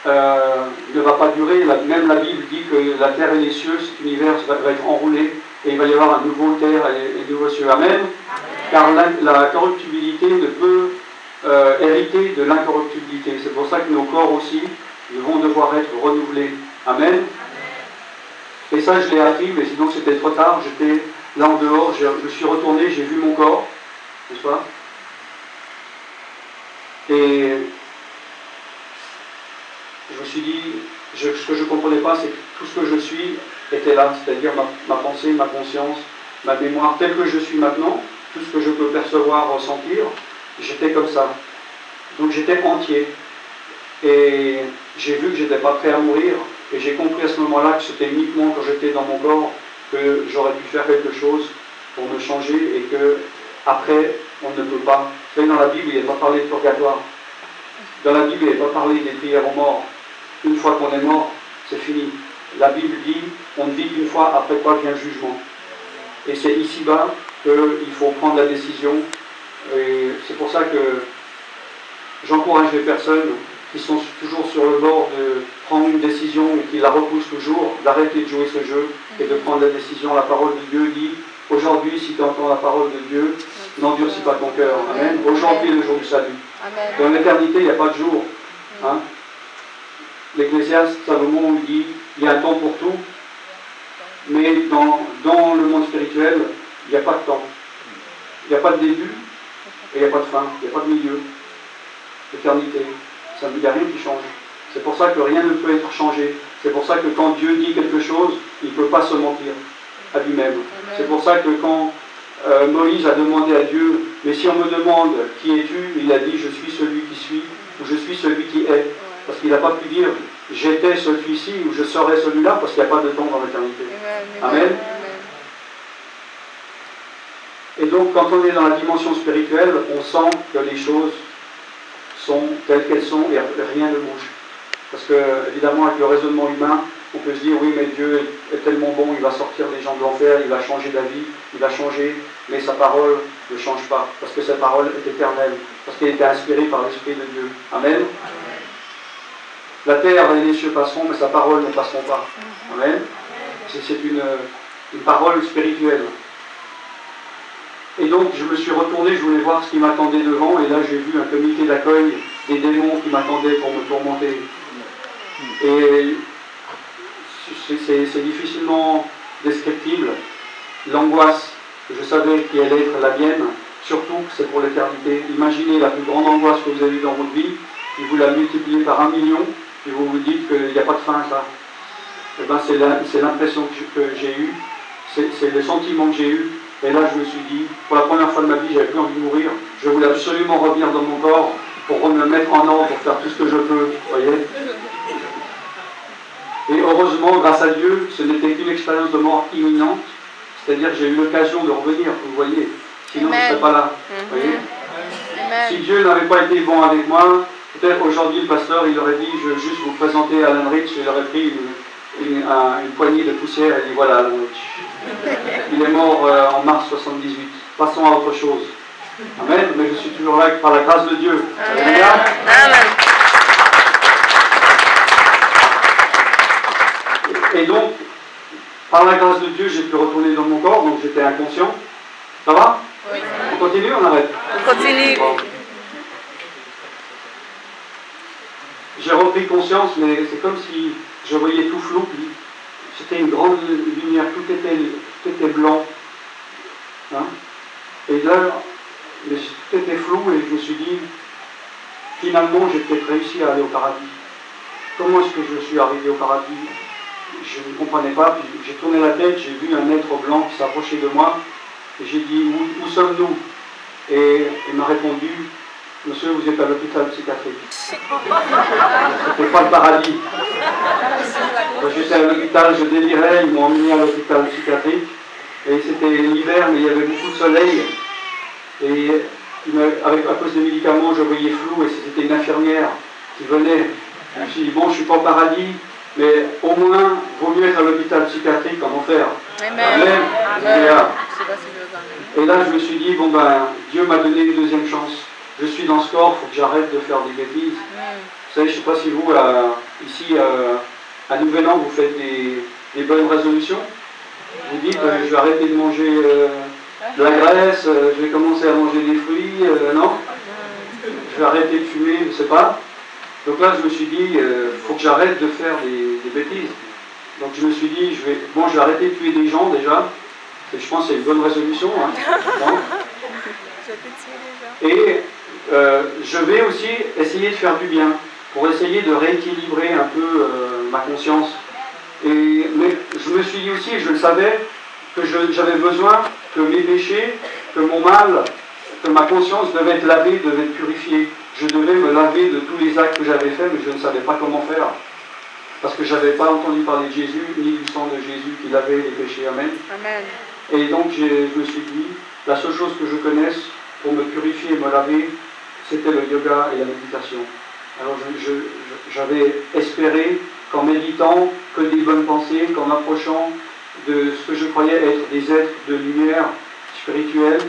ne va pas durer. Même la Bible dit que la terre et les cieux, cet univers va être enroulé et il va y avoir un nouveau terre et un nouveau cieux. Amen. Car la corruptibilité ne peut hériter de l'incorruptibilité. C'est pour ça que nos corps aussi vont devoir être renouvelés. Amen. Et ça, je l'ai appris, mais sinon c'était trop tard. J'étais là en dehors, je suis retourné, j'ai vu mon corps, n'est-ce pas? Et je me suis dit, ce que je ne comprenais pas, c'est que tout ce que je suis était là, c'est-à-dire ma pensée, ma conscience, ma mémoire, telle que je suis maintenant, tout ce que je peux percevoir, ressentir, j'étais comme ça. Donc j'étais entier. Et j'ai vu que je n'étais pas prêt à mourir. Et j'ai compris à ce moment-là que c'était uniquement quand j'étais dans mon corps que j'aurais pu faire quelque chose pour me changer et que après on ne peut pas. Vous savez, dans la Bible, il n'est pas parlé de purgatoire. Dans la Bible, il n'est pas parlé des prières aux morts. Une fois qu'on est mort, c'est fini. La Bible dit, on ne vit qu'une fois, après quoi vient le jugement. Et c'est ici-bas qu'il faut prendre la décision. Et c'est pour ça que j'encourage les personnes qui sont toujours sur le bord de prendre une décision et qui la repoussent toujours, d'arrêter de jouer ce jeu et de prendre la décision. La parole de Dieu dit, aujourd'hui, si tu entends la parole de Dieu, n'endurcis pas ton cœur. Amen. Aujourd'hui est le jour du salut. Amen. Dans l'éternité, il n'y a pas de jour. Hein? L'Ecclésiaste, Salomon, il dit, il y a un temps pour tout, mais dans le monde spirituel, il n'y a pas de temps. Il n'y a pas de début et il n'y a pas de fin. Il n'y a pas de milieu. L'éternité, il n'y a rien qui change. C'est pour ça que rien ne peut être changé. C'est pour ça que quand Dieu dit quelque chose, il ne peut pas se mentir à lui-même. C'est pour ça que quand Moïse a demandé à Dieu, mais si on me demande qui es-tu, il a dit je suis celui qui suis, ou je suis celui qui est. Parce qu'il n'a pas pu dire j'étais celui-ci ou je serai celui-là, parce qu'il n'y a pas de temps dans l'éternité. Amen. Et donc quand on est dans la dimension spirituelle, on sent que les choses sont telles qu'elles sont et rien ne bouge. Parce que, évidemment, avec le raisonnement humain, on peut se dire, oui, mais Dieu est tellement bon, il va sortir des gens de l'enfer, il va changer d'avis, il va changer, mais sa parole ne change pas, parce que sa parole est éternelle, parce qu'elle était inspirée par l'Esprit de Dieu. Amen. La terre et les cieux passeront, mais sa parole ne passeront pas. Amen. C'est une parole spirituelle. Et donc, je me suis retourné, je voulais voir ce qui m'attendait devant, et là, j'ai vu un comité d'accueil des démons qui m'attendaient pour me tourmenter. Et c'est difficilement descriptible. L'angoisse, je savais qu'elle allait être la mienne, surtout que c'est pour l'éternité. Imaginez la plus grande angoisse que vous avez eue dans votre vie, et vous la multipliez par 1 million, et vous vous dites qu'il n'y a pas de fin à ça. Et ben, c'est l'impression que j'ai eue, c'est le sentiment que j'ai eu. Et là, je me suis dit, pour la première fois de ma vie, j'avais plus envie de mourir. Je voulais absolument revenir dans mon corps pour me mettre en ordre, pour faire tout ce que je peux. Voyez. Et heureusement, grâce à Dieu, ce n'était qu'une expérience de mort imminente. C'est-à-dire que j'ai eu l'occasion de revenir, vous voyez. Sinon, je ne serais pas là. Voyez. Si Dieu n'avait pas été bon avec moi, peut-être aujourd'hui, le pasteur, il aurait dit, je veux juste vous présenter Alan Rich, il aurait pris une poignée de poussière et dit, voilà Alan Rich. Il est mort en mars 78. Passons à autre chose. Amen. Mais je suis toujours là par la grâce de Dieu. Amen. Amen. Et donc, par la grâce de Dieu, j'ai pu retourner dans mon corps, donc j'étais inconscient. Ça va? Oui. On continue, on arrête? On continue. Bon. J'ai repris conscience, mais c'est comme si je voyais tout flou. C'était une grande lumière, tout était blanc. Hein? Et là, tout était flou et je me suis dit, finalement, j'ai peut-être réussi à aller au paradis. Comment est-ce que je suis arrivé au paradis? Je ne comprenais pas, puis j'ai tourné la tête, j'ai vu un être blanc qui s'approchait de moi, et j'ai dit, où sommes-nous? Et il m'a répondu, monsieur, vous êtes à l'hôpital psychiatrique. C'était pas le paradis. J'étais à l'hôpital, je délirais, ils m'ont emmené à l'hôpital psychiatrique, et c'était l'hiver, mais il y avait beaucoup de soleil, et à cause des médicaments, je voyais flou, et c'était une infirmière qui venait. Je me suis dit, bon, je ne suis pas au paradis, mais au moins, il vaut mieux être à l'hôpital psychiatrique qu'en enfer. Amen. Amen. Et là, je me suis dit, bon ben, Dieu m'a donné une deuxième chance. Je suis dans ce corps, il faut que j'arrête de faire des bêtises. Vous savez, je ne sais pas si vous, ici, à Nouvel An, vous faites des bonnes résolutions. Vous dites, je vais arrêter de manger de la graisse, je vais commencer à manger des fruits, non? Je vais arrêter de fumer, je ne sais pas. Donc là, je me suis dit, faut que j'arrête de faire des bêtises. Donc je me suis dit, je vais arrêter de tuer des gens déjà. Et je pense que c'est une bonne résolution. Hein. Et je vais aussi essayer de faire du bien, pour essayer de rééquilibrer un peu ma conscience. Mais je me suis dit aussi, je le savais, que j'avais besoin que mes péchés que mon mal, que ma conscience devait être lavée, devait être purifiée. Je devais me laver de tous les actes que j'avais faits, mais je ne savais pas comment faire. Parce que je n'avais pas entendu parler de Jésus, ni du sang de Jésus qui lavait les péchés. Amen. Amen. Et donc je me suis dit, la seule chose que je connaisse pour me purifier et me laver, c'était le yoga et la méditation. Alors j'avais espéré qu'en méditant que des bonnes pensées, qu'en m'approchant de ce que je croyais être des êtres de lumière spirituelle,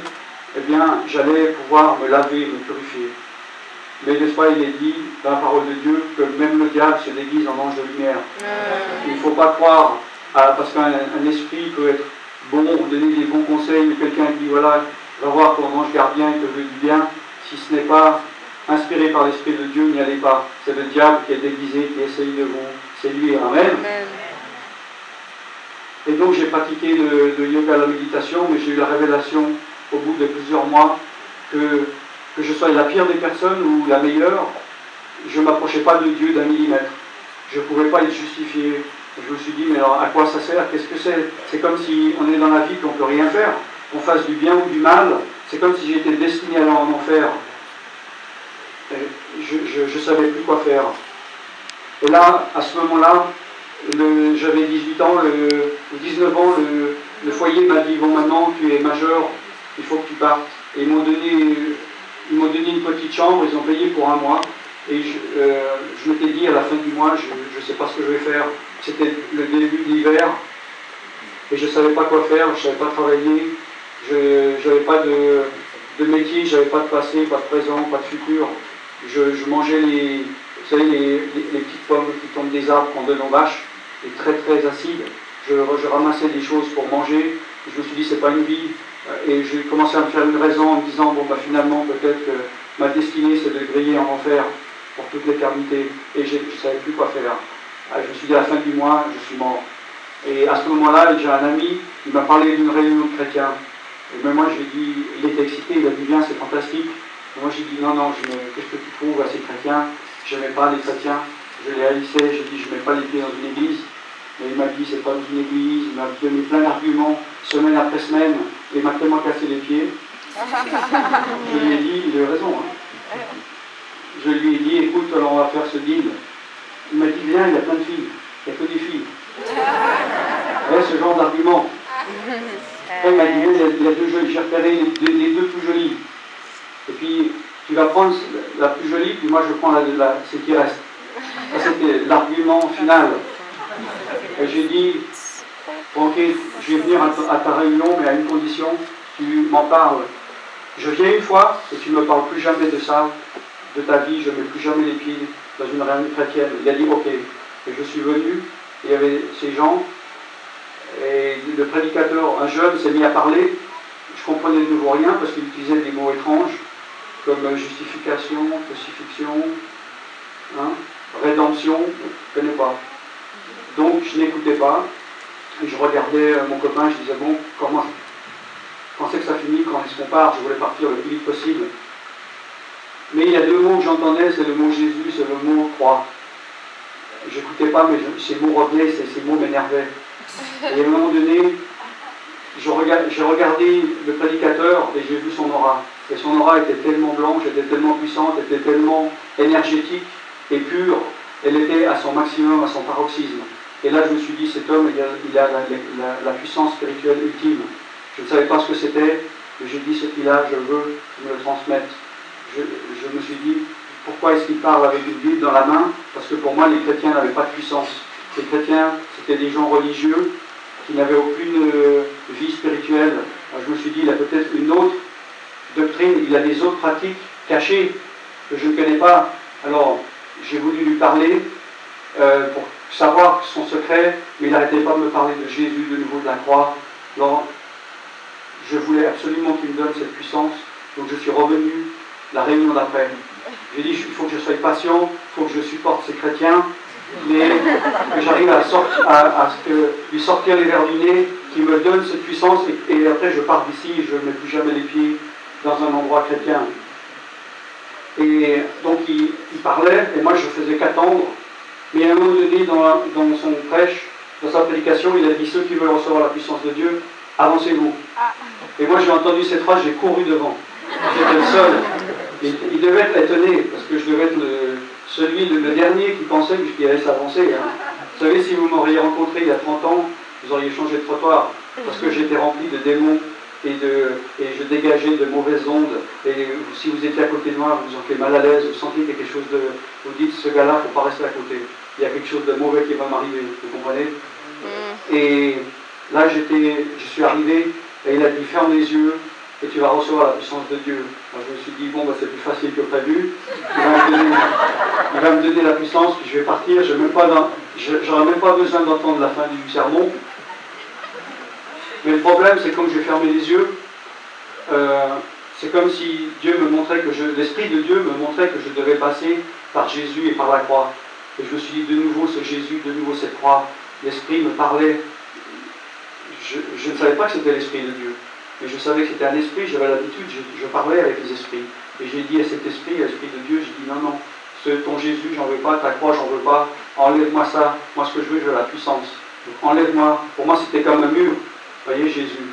eh bien j'allais pouvoir me laver, me purifier. Mais n'est-ce pas, il est dit dans la parole de Dieu que même le diable se déguise en ange de lumière. Il ne faut pas croire, parce qu'un esprit peut être bon, donner des bons conseils, mais quelqu'un dit voilà, va voir ton ange gardien, il te veut du bien. Si ce n'est pas inspiré par l'Esprit de Dieu, n'y allez pas. C'est le diable qui est déguisé, qui essaye de vous séduire. Amen. Amen. Et donc j'ai pratiqué le yoga, la méditation, mais j'ai eu la révélation au bout de plusieurs mois que je sois la pire des personnes ou la meilleure, je ne m'approchais pas de Dieu d'un millimètre. Je ne pouvais pas être justifié. Je me suis dit, mais alors à quoi ça sert? Qu'est-ce que c'est? C'est comme si on est dans la vie et on ne peut rien faire. Qu'on fasse du bien ou du mal, c'est comme si j'étais destiné à aller en enfer. Et je ne savais plus quoi faire. Et là, à ce moment-là, j'avais 18 ans, ou 19 ans, le foyer m'a dit, bon maintenant tu es majeur, il faut que tu partes. Et ils m'ont donné une petite chambre, ils ont payé pour un mois. Et je m'étais dit à la fin du mois, je ne sais pas ce que je vais faire. C'était le début de l'hiver. Et je ne savais pas quoi faire, je ne savais pas travailler. Je n'avais pas de métier, je n'avais pas de passé, pas de présent, pas de futur. Je mangeais les petites pommes qui tombent des arbres qu'on donne aux vaches, et très très acides. Je ramassais des choses pour manger. Je me suis dit, c'est pas une vie. Et j'ai commencé à me faire une raison en me disant, bon, bah, finalement, peut-être que ma destinée, c'est de griller en enfer pour toute l'éternité. Et je ne savais plus quoi faire. Je me suis dit, à la fin du mois, je suis mort. Et à ce moment-là, j'ai un ami, il m'a parlé d'une réunion de chrétiens. Et même moi, je lui ai dit, il était excité, il a dit, bien, c'est fantastique. Et moi, j'ai dit, non, qu'est-ce que tu trouves à ces chrétiens? Je n'aimais pas les chrétiens, je les haïssais, j'ai dit, je ne mets pas les pieds dans une église. Et il m'a dit, c'est pas dans une église, il m'a donné plein d'arguments, semaine après semaine, et il m'a tellement cassé les pieds. Je lui ai dit, il a raison. Hein. Je lui ai dit, écoute, alors on va faire ce deal. Il m'a dit, viens, il y a plein de filles, il n'y a que des filles. Ouais, ce genre d'argument. Il m'a dit, il y a deux jolies, j'ai repéré les deux plus jolies. Et puis, tu vas prendre la plus jolie, puis moi je prends celle qui reste. Ça, c'était l'argument final. Et j'ai dit, ok, je vais venir à ta réunion, mais à une condition, tu m'en parles. Je viens une fois, et tu ne me parles plus jamais de ça, de ta vie, je ne mets plus jamais les pieds dans une réunion chrétienne. Il a dit, ok. Et je suis venu, il y avait ces gens, et le prédicateur, un jeune, s'est mis à parler. Je comprenais de nouveau rien, parce qu'il utilisait des mots étranges, comme justification, crucifixion, hein, rédemption, je ne connais pas. Donc je n'écoutais pas, et je regardais mon copain, je disais, bon, quand c'est que ça finit, quand est-ce qu'on part? Je voulais partir le plus vite possible. Mais il y a deux mots que j'entendais, c'est le mot Jésus, c'est le mot croix. J'écoutais pas, mais ces mots revenaient, ces mots m'énervaient. Et à un moment donné, j'ai regardé le prédicateur et j'ai vu son aura. Et son aura était tellement blanche, était tellement puissante, était tellement énergétique et pure, elle était à son maximum, à son paroxysme. Et là, je me suis dit, cet homme, il a la puissance spirituelle ultime. Je ne savais pas ce que c'était, mais j'ai dit, ce qu'il a, je veux qu'il me le transmette. Je me suis dit, pourquoi est-ce qu'il parle avec une Bible dans la main? Parce que pour moi, les chrétiens n'avaient pas de puissance. Les chrétiens, c'était des gens religieux qui n'avaient aucune vie spirituelle. Alors, je me suis dit, il a peut-être une autre doctrine, il a des autres pratiques cachées que je ne connais pas. Alors, j'ai voulu lui parler pour savoir son secret, mais il n'arrêtait pas de me parler de Jésus, de nouveau de la croix. Alors, je voulais absolument qu'il me donne cette puissance, donc je suis revenu la réunion d'après. J'ai dit, il faut que je sois patient, il faut que je supporte ces chrétiens, mais que j'arrive à lui sortir les verres du nez, qui me donne cette puissance, et après je pars d'ici, je ne mets plus jamais les pieds dans un endroit chrétien. Et donc il parlait, et moi je faisais qu'attendre, mais à un moment donné, dans son prêche, dans sa prédication, il a dit, ceux qui veulent recevoir la puissance de Dieu, avancez-vous. Et moi j'ai entendu cette phrase, j'ai couru devant. J'étais le seul. Il devait être étonné, parce que je devais être le dernier qui pensait qu'il allait s'avancer. Hein. Vous savez, si vous m'auriez rencontré il y a 30 ans, vous auriez changé de trottoir, parce que j'étais rempli de démons et je dégageais de mauvaises ondes. Et si vous étiez à côté de moi, vous en faites mal à l'aise, vous sentez qu'il y a quelque chose de... Vous dites, ce gars-là, il ne faut pas rester à côté. Il y a quelque chose de mauvais qui va m'arriver, vous comprenez? Et là, je suis arrivé, et il a dit, ferme les yeux, et tu vas recevoir la puissance de Dieu. Alors, je me suis dit, bon, bah, c'est plus facile que prévu. Il va me donner la puissance, puis je vais partir. Je n'aurai même pas besoin d'entendre la fin du sermon. Mais le problème, c'est comme je vais fermer les yeux, c'est comme si Dieu me montrait l'Esprit de Dieu me montrait que je devais passer par Jésus et par la croix. Et je me suis dit, de nouveau ce Jésus, de nouveau cette croix. L'Esprit me parlait. Je ne savais pas que c'était l'Esprit de Dieu. Mais je savais que c'était un esprit, j'avais l'habitude, je parlais avec les esprits. Et j'ai dit à cet esprit, à l'Esprit de Dieu, j'ai dit non, ton Jésus, j'en veux pas, ta croix, j'en veux pas, enlève-moi ça. Moi, ce que je veux la puissance. Donc, enlève-moi. Pour moi, c'était comme un mur. Vous voyez, Jésus.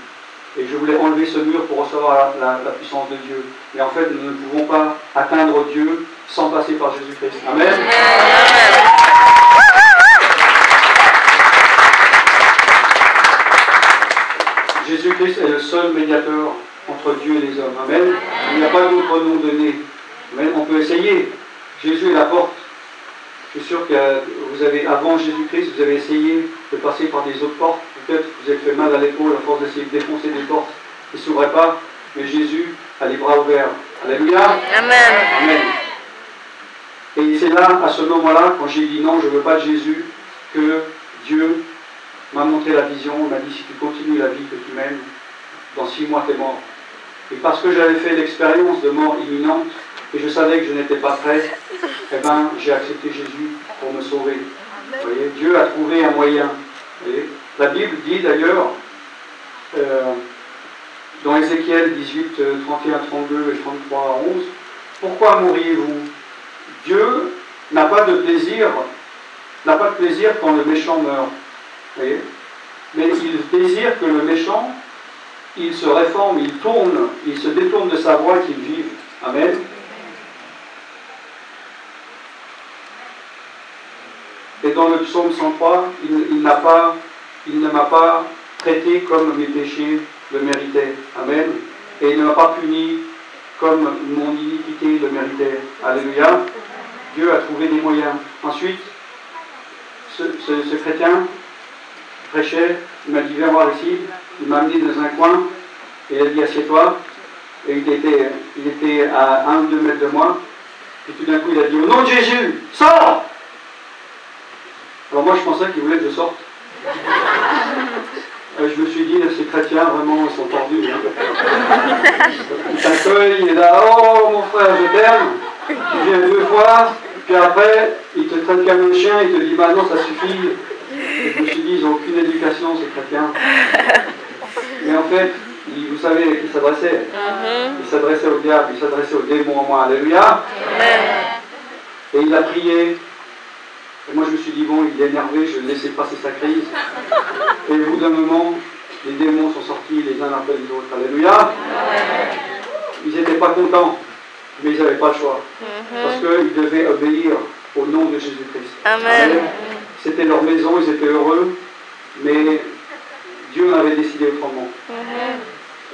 Et je voulais enlever ce mur pour recevoir la puissance de Dieu. Mais en fait, nous ne pouvons pas atteindre Dieu sans passer par Jésus-Christ. Amen. Jésus-Christ est le seul médiateur entre Dieu et les hommes. Amen. Il n'y a pas d'autre nom donné. Mais on peut essayer. Jésus est la porte. Je suis sûr que avant Jésus-Christ, vous avez essayé de passer par des autres portes. Peut-être que vous avez fait mal à l'épaule à force d'essayer de défoncer des portes qui ne s'ouvraient pas. Mais Jésus a les bras ouverts. Alléluia. Amen. Amen. Et c'est là, à ce moment-là, quand j'ai dit non, je ne veux pas de Jésus, que Dieu m'a montré la vision. Il m'a dit, si tu continues la vie que tu mènes, dans 6 mois, tu es mort. Et parce que j'avais fait l'expérience de mort imminente, et je savais que je n'étais pas prêt, eh ben, j'ai accepté Jésus pour me sauver. Vous voyez, Dieu a trouvé un moyen. Vous voyez, la Bible dit d'ailleurs, dans Ézéchiel 18, 31, 32 et 33 à 11, « Pourquoi mourriez-vous ? Dieu n'a pas de plaisir quand le méchant meurt. » Vous voyez ? Mais il désire que le méchant, il se réforme, il se détourne de sa voie, qu'il vive. Amen. Et dans le psaume 103, il ne m'a pas traité comme mes péchés le méritaient. Amen. Et il ne m'a pas puni comme mon iniquité le méritait. Alléluia. Dieu a trouvé des moyens. Ensuite, ce chrétien prêchait, il m'a dit viens voir ici, il m'a amené dans un coin, et il a dit assieds-toi, et il était à 1 ou 2 mètres de moi, et tout d'un coup il a dit au nom de Jésus, sors! Alors moi je pensais qu'il voulait que je sorte. Je me suis dit, ces chrétiens vraiment ils sont tordus. Hein. Il t'accueille, il est là, oh mon frère je t'aime, tu viens 2 fois, puis après il te traite comme un chien, il te dit bah non ça suffit. Et je me suis dit, ils n'ont aucune éducation, ces chrétiens. Mais en fait, vous savez à qui il s'adressait. Il s'adressait au diable, il s'adressait au démon en moi. Alléluia. Et il a prié. Et moi, je me suis dit, bon, il est énervé, je vais laisser passer sa crise. Et au bout d'un moment, les démons sont sortis les uns après les autres. Alléluia. Ils n'étaient pas contents, mais ils n'avaient pas le choix. Parce qu'ils devaient obéir au nom de Jésus-Christ. Amen. C'était leur maison, ils étaient heureux, mais Dieu en avait décidé autrement.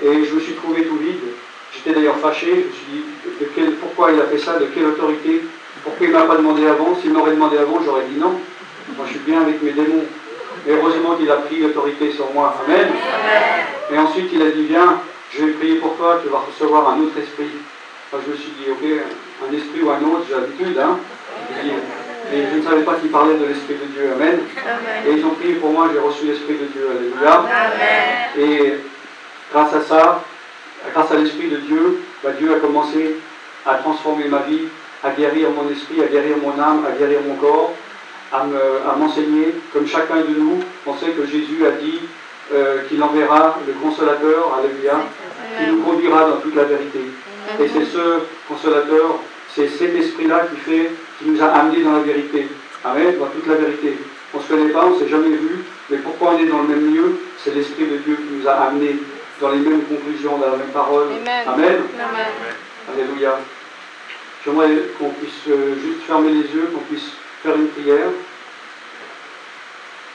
Et je me suis trouvé tout vide. J'étais d'ailleurs fâché, je me suis dit, pourquoi il a fait ça, de quelle autorité, pourquoi il ne m'a pas demandé avant, s'il m'aurait demandé avant, j'aurais dit non. Moi je suis bien avec mes démons. Mais heureusement qu'il a pris l'autorité sur moi. Amen. Et ensuite il a dit, viens, je vais prier pour toi, tu vas recevoir un autre esprit. Enfin, je me suis dit, ok, un esprit ou un autre, j'ai l'habitude, hein. Et je ne savais pas qu'il parlait de l'Esprit de Dieu. Amen. Et ils ont prié pour moi, j'ai reçu l'Esprit de Dieu. Alléluia. Et grâce à ça, grâce à l'Esprit de Dieu, Dieu a commencé à transformer ma vie, à guérir mon esprit, à guérir mon âme, à guérir mon corps, à m'enseigner. Comme chacun de nous, on sait que Jésus a dit qu'il enverra le Consolateur, alléluia, qui nous conduira dans toute la vérité. Et c'est ce Consolateur, c'est cet esprit-là qui nous a amenés dans la vérité. Amen, dans toute la vérité. On ne se connaît pas, on ne s'est jamais vu, mais pourquoi on est dans le même lieu? c'est l'Esprit de Dieu qui nous a amenés dans les mêmes conclusions, dans la même parole. Amen. Amen. Amen. Alléluia. J'aimerais qu'on puisse juste fermer les yeux, qu'on puisse faire une prière,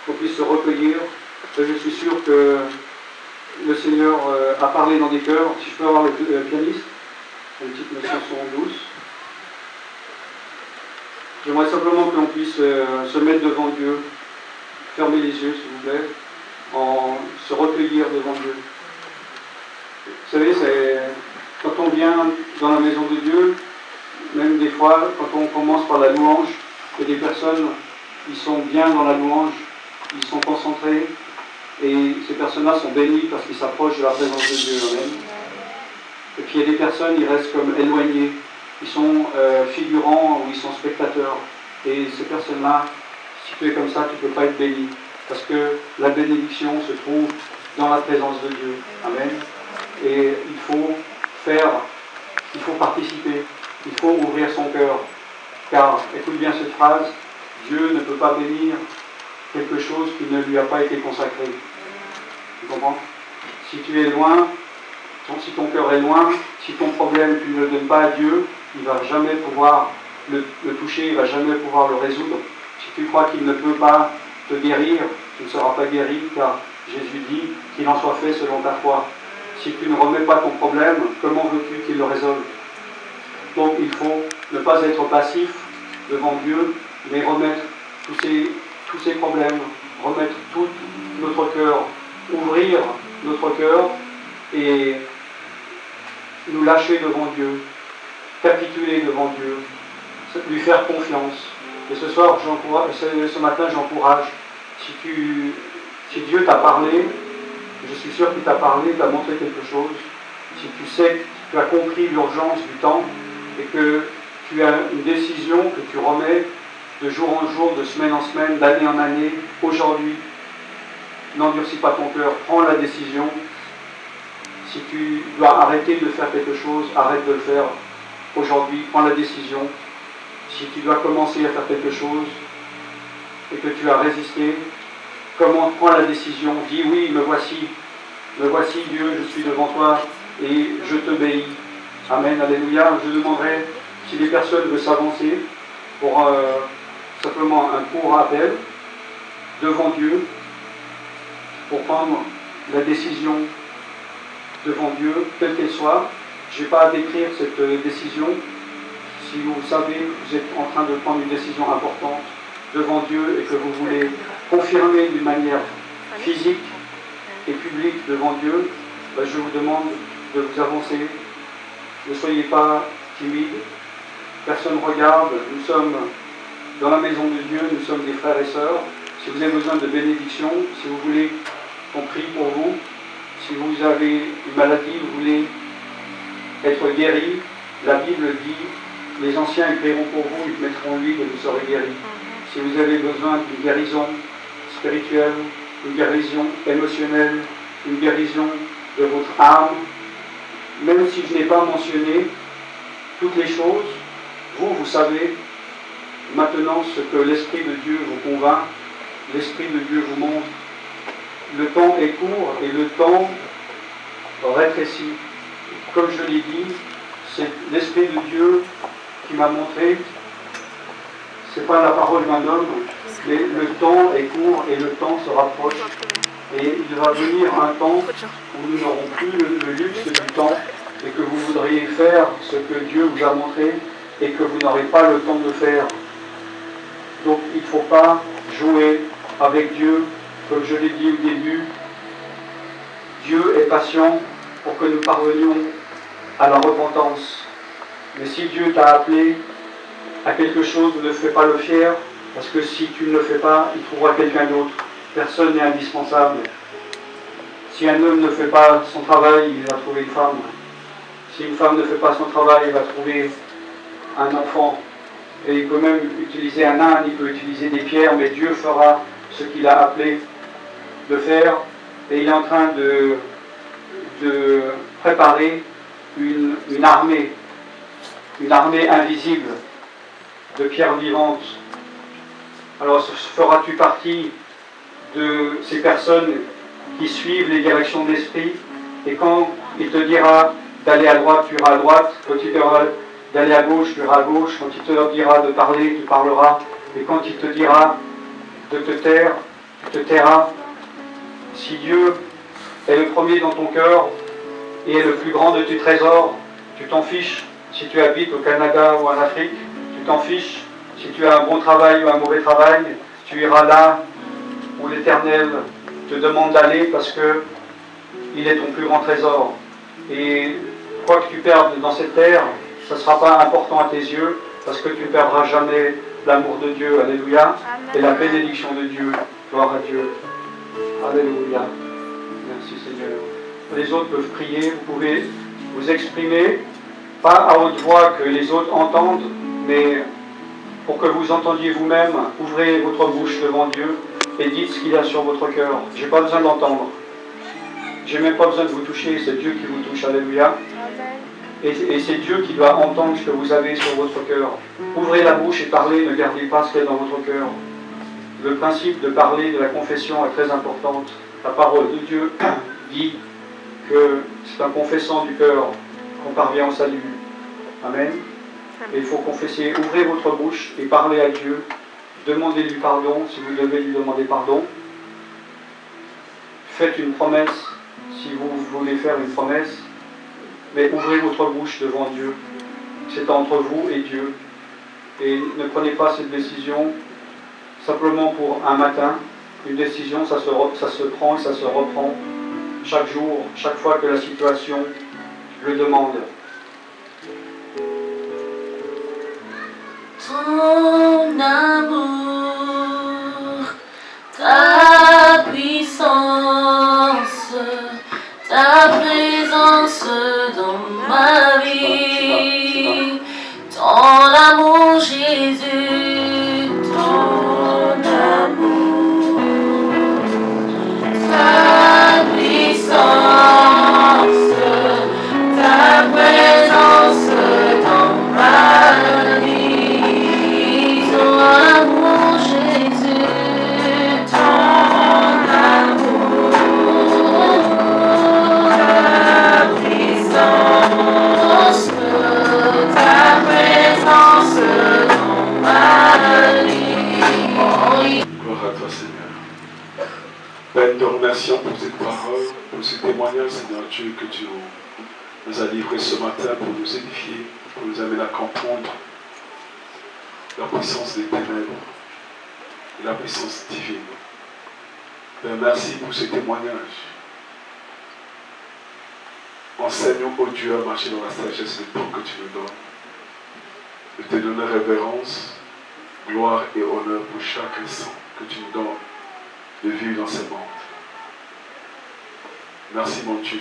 qu'on puisse se recueillir. Je suis sûr que le Seigneur a parlé dans des cœurs. Si je peux avoir le pianiste, une petite chanson douce. J'aimerais simplement que l'on puisse se mettre devant Dieu, fermer les yeux s'il vous plaît, se recueillir devant Dieu. Vous savez, quand on vient dans la maison de Dieu, même des fois, quand on commence par la louange, il y a des personnes qui sont bien dans la louange, ils sont concentrés, et ces personnes-là sont bénies parce qu'ils s'approchent de la présence de Dieu. Amen. Et puis il y a des personnes, ils restent comme éloignés, ils sont figurants ou ils sont spectateurs. Et ces personnes-là, si tu es comme ça, tu ne peux pas être béni. Parce que la bénédiction se trouve dans la présence de Dieu. Amen. Et il faut participer, il faut ouvrir son cœur. Car, écoute bien cette phrase, Dieu ne peut pas bénir quelque chose qui ne lui a pas été consacré. Tu comprends? Si tu es loin, si ton cœur est loin, si ton problème tu ne le donnes pas à Dieu, il ne va jamais pouvoir le toucher, il ne va jamais pouvoir le résoudre. Si tu crois qu'il ne peut pas te guérir, tu ne seras pas guéri, car Jésus dit qu'il en soit fait selon ta foi. Si tu ne remets pas ton problème, comment veux-tu qu'il le résolve? Donc il faut ne pas être passif devant Dieu, mais remettre tous ces problèmes, remettre tout notre cœur, ouvrir notre cœur et nous lâcher devant Dieu, capituler devant Dieu, lui faire confiance. Et ce soir, ce matin, j'encourage, si Dieu t'a parlé, je suis sûr qu'il t'a parlé, t'a montré quelque chose, si tu sais que tu as compris l'urgence du temps et que tu as une décision que tu remets de jour en jour, de semaine en semaine, d'année en année, aujourd'hui, n'endurcis pas ton cœur, prends la décision. Si tu dois arrêter de faire quelque chose, arrête de le faire aujourd'hui, prends la décision. Si tu dois commencer à faire quelque chose et que tu as résisté, prends la décision, dis oui, me voici Dieu, je suis devant toi et je t'obéis. Amen, alléluia. Je demanderai si les personnes veulent s'avancer pour simplement un court rappel devant Dieu, pour prendre la décision devant Dieu, quelle qu'elle soit. Je n'ai pas à décrire cette décision. Si vous savez, vous êtes en train de prendre une décision importante devant Dieu et que vous voulez confirmer d'une manière physique et publique devant Dieu, je vous demande de vous avancer. Ne soyez pas timide. Personne ne regarde. Nous sommes dans la maison de Dieu, nous sommes des frères et sœurs. Si vous avez besoin de bénédiction, si vous voulez qu'on prie pour vous, si vous avez une maladie, vous voulez être guéri, la Bible dit, les anciens ils prieront pour vous, ils mettront l'huile et vous serez guéris. Si vous avez besoin d'une guérison spirituelle, une guérison émotionnelle, une guérison de votre âme, même si je n'ai pas mentionné toutes les choses, vous savez maintenant ce que l'Esprit de Dieu vous convainc, l'Esprit de Dieu vous montre. Le temps est court et le temps rétrécit. Comme je l'ai dit, c'est l'Esprit de Dieu qui m'a montré, c'est pas la parole d'un homme, mais le temps est court et le temps se rapproche. Et il va venir un temps où nous n'aurons plus le luxe du temps et que vous voudriez faire ce que Dieu vous a montré et que vous n'aurez pas le temps de faire. Donc il ne faut pas jouer avec Dieu, comme je l'ai dit au début. Dieu est patient pour que nous parvenions à la repentance. Mais si Dieu t'a appelé à quelque chose, ne fais pas le fier, parce que si tu ne le fais pas, il trouvera quelqu'un d'autre. Personne n'est indispensable. Si un homme ne fait pas son travail, il va trouver une femme. Si une femme ne fait pas son travail, il va trouver un enfant. Et il peut même utiliser un âne, il peut utiliser des pierres, mais Dieu fera ce qu'il a appelé de faire. Et il est en train de préparer une armée invisible de pierres vivantes. Alors feras-tu partie de ces personnes qui suivent les directions de l'Esprit. Et quand il te dira d'aller à droite, tu iras à droite. Quand il te dira d'aller à gauche, tu iras à gauche. Quand il te dira de parler, tu parleras. Et quand il te dira de te taire, tu te tairas. Si Dieu est le premier dans ton cœur et est le plus grand de tes trésors, tu t'en fiches. Si tu habites au Canada ou en Afrique, tu t'en fiches. Si tu as un bon travail ou un mauvais travail, tu iras là où l'Éternel te demande d'aller parce que il est ton plus grand trésor. Et quoi que tu perdes dans cette terre, ça ne sera pas important à tes yeux parce que tu ne perdras jamais l'amour de Dieu. Alléluia. Et la bénédiction de Dieu. Gloire à Dieu. Alléluia. Merci Seigneur. Les autres peuvent prier. Vous pouvez vous exprimer, pas à haute voix que les autres entendent, mais pour que vous entendiez vous-même, ouvrez votre bouche devant Dieu et dites ce qu'il y a sur votre cœur. Je n'ai pas besoin d'entendre. Je n'ai même pas besoin de vous toucher, c'est Dieu qui vous touche. Alléluia. Et c'est Dieu qui doit entendre ce que vous avez sur votre cœur. Ouvrez la bouche et parlez, ne gardez pas ce qu'il y a dans votre cœur. Le principe de parler, de la confession est très important. La parole de Dieu dit que c'est en confessant du cœur qu'on parvient au salut. Amen. Et il faut confesser. Ouvrez votre bouche et parlez à Dieu. Demandez-lui pardon si vous devez lui demander pardon. Faites une promesse si vous voulez faire une promesse. Mais ouvrez votre bouche devant Dieu. C'est entre vous et Dieu. Et ne prenez pas cette décision simplement pour un matin. Une décision, ça se prend et ça se reprend chaque jour, chaque fois que la situation le demande. Ton amour, ta puissance, ta présence dans ma vie, ton amour Jésus, ton amour, ta puissance, ta présence dans ma vie, ton amour Jésus, ton amour, ta puissance, ta présence dans ma vie. Gloire à toi, Seigneur. Père, nous te remercions pour cette parole, pour ce témoignage, Seigneur Dieu, que tu nous as livré ce matin pour nous édifier, pour nous amener à comprendre la puissance des ténèbres et la puissance divine. Père, merci pour ce témoignage. Enseigne-nous, ô Dieu, à marcher dans la sagesse et le temps que tu nous donnes. De te donner révérence, gloire et honneur pour chaque instant que tu nous donnes de vivre dans ce monde. Merci, mon Dieu,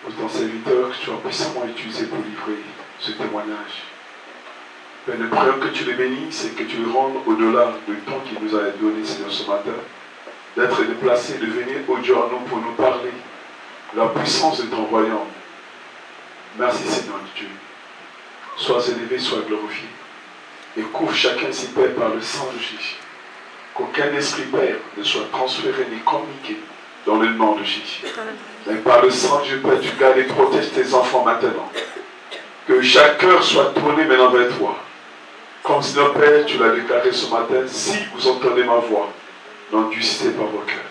pour ton serviteur que tu as puissamment utilisé pour livrer ce témoignage. Père, nous prions que tu le bénisses et que tu le rendes au-delà du temps qu'il nous a donné, Seigneur, ce matin, d'être déplacé, de venir au Dieu à nous pour nous parler de la puissance de ton royaume. Merci, Seigneur Dieu. Sois élevé, sois glorifié. Et couvre chacun ici, Père, par le sang de Jésus. Qu'aucun esprit, Père, ne soit transféré ni communiqué dans le nom de Jésus. Mais par le sang de Jésus, Père, tu gardes et protèges tes enfants maintenant. Que chaque cœur soit tourné maintenant vers toi. Comme Seigneur Père, tu l'as déclaré ce matin, si vous entendez ma voix, n'endurcissez pas vos cœurs.